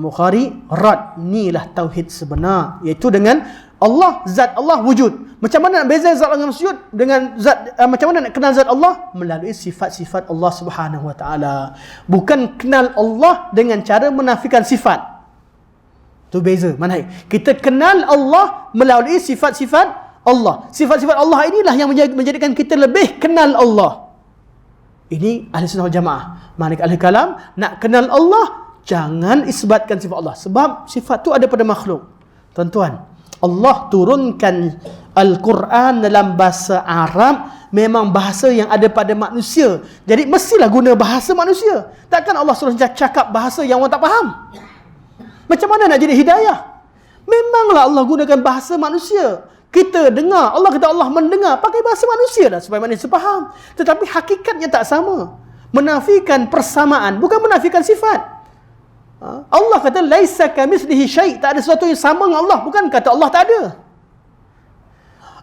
[SPEAKER 1] Bukhari rad, inilah tauhid sebenar, iaitu dengan Allah, zat Allah wujud. Macam mana nak beza zat dengan wujud dengan zat, macam mana nak kenal zat Allah? Melalui sifat-sifat Allah Subhanahu wa taala. Bukan kenal Allah dengan cara menafikan sifat. Tu beza. Mana kita kenal Allah melalui sifat-sifat Allah. Sifat-sifat Allah inilah yang menjadikan kita lebih kenal Allah. Ini ahli sunnah wal jamaah. Manakala ahli kalam nak kenal Allah, jangan isbatkan sifat Allah, sebab sifat tu ada pada makhluk. Tuan-tuan, Allah turunkan Al-Quran dalam bahasa Arab, memang bahasa yang ada pada manusia. Jadi mestilah guna bahasa manusia. Takkan Allah suruh cakap bahasa yang orang tak faham? Macam mana nak jadi hidayah? Memanglah Allah gunakan bahasa manusia. Kita dengar, Allah kata Allah mendengar, pakai bahasa manusia dah supaya manusia faham. Tetapi hakikatnya tak sama. Menafikan persamaan, bukan menafikan sifat. Allah kata laisa kamitslihi syai', tak ada sesuatu yang sama dengan Allah, bukan kata Allah tak ada.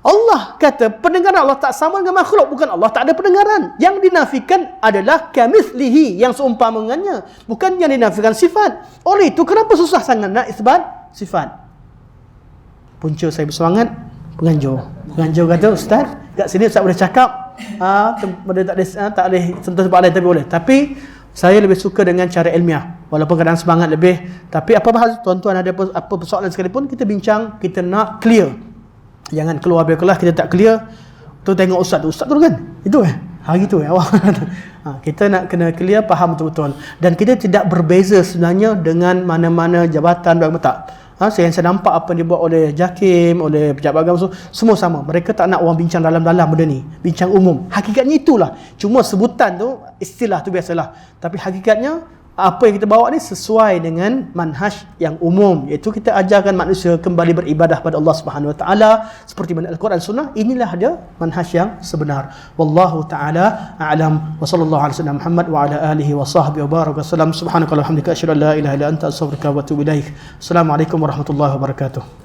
[SPEAKER 1] Allah kata pendengaran Allah tak sama dengan makhluk, bukan Allah tak ada pendengaran. Yang dinafikan adalah kamitslihi, yang seumpama dengannya, bukan yang dinafikan sifat. Oleh itu kenapa susah sangat nak isbat sifat? Punca saya bersemangat, penganjur kata, Ustaz, kat sini Ustaz boleh cakap, tak boleh sentuh tempat lain, tapi boleh. Tapi saya lebih suka dengan cara ilmiah, walaupun kadang semangat lebih. Tapi apa bahas tuan-tuan ada apa persoalan sekalipun, kita bincang, kita nak clear. Jangan keluar kelas kita tak clear. tu tengok ustaz tu kan. Itu hari tu awak. Kita nak kena clear, faham betul-betul. Dan kita tidak berbeza sebenarnya dengan mana-mana jabatan, tak. Saya nampak apa yang dibuat oleh JAKIM, oleh pejabat agama, semua sama. Mereka tak nak orang bincang dalam-dalam benda ni, bincang umum. Hakikatnya itulah. Cuma sebutan tu, istilah tu biasalah. Tapi hakikatnya apa yang kita bawa ni sesuai dengan manhaj yang umum, iaitu kita ajarkan manusia kembali beribadah pada Allah Subhanahu Wa Taala seperti mana Al-Quran Sunnah. Inilah dia manhaj yang sebenar. Wallahu taala a'lam. Wa sallallahu alaihi wasallam Muhammad wa ala alihi wa sahbihi wa baraka wasallam. Subhanakallahumma wa bihamdika asyhadu an la ilaha illa anta astaghfiruka wa atubu ilaik. Assalamualaikum warahmatullahi wabarakatuh.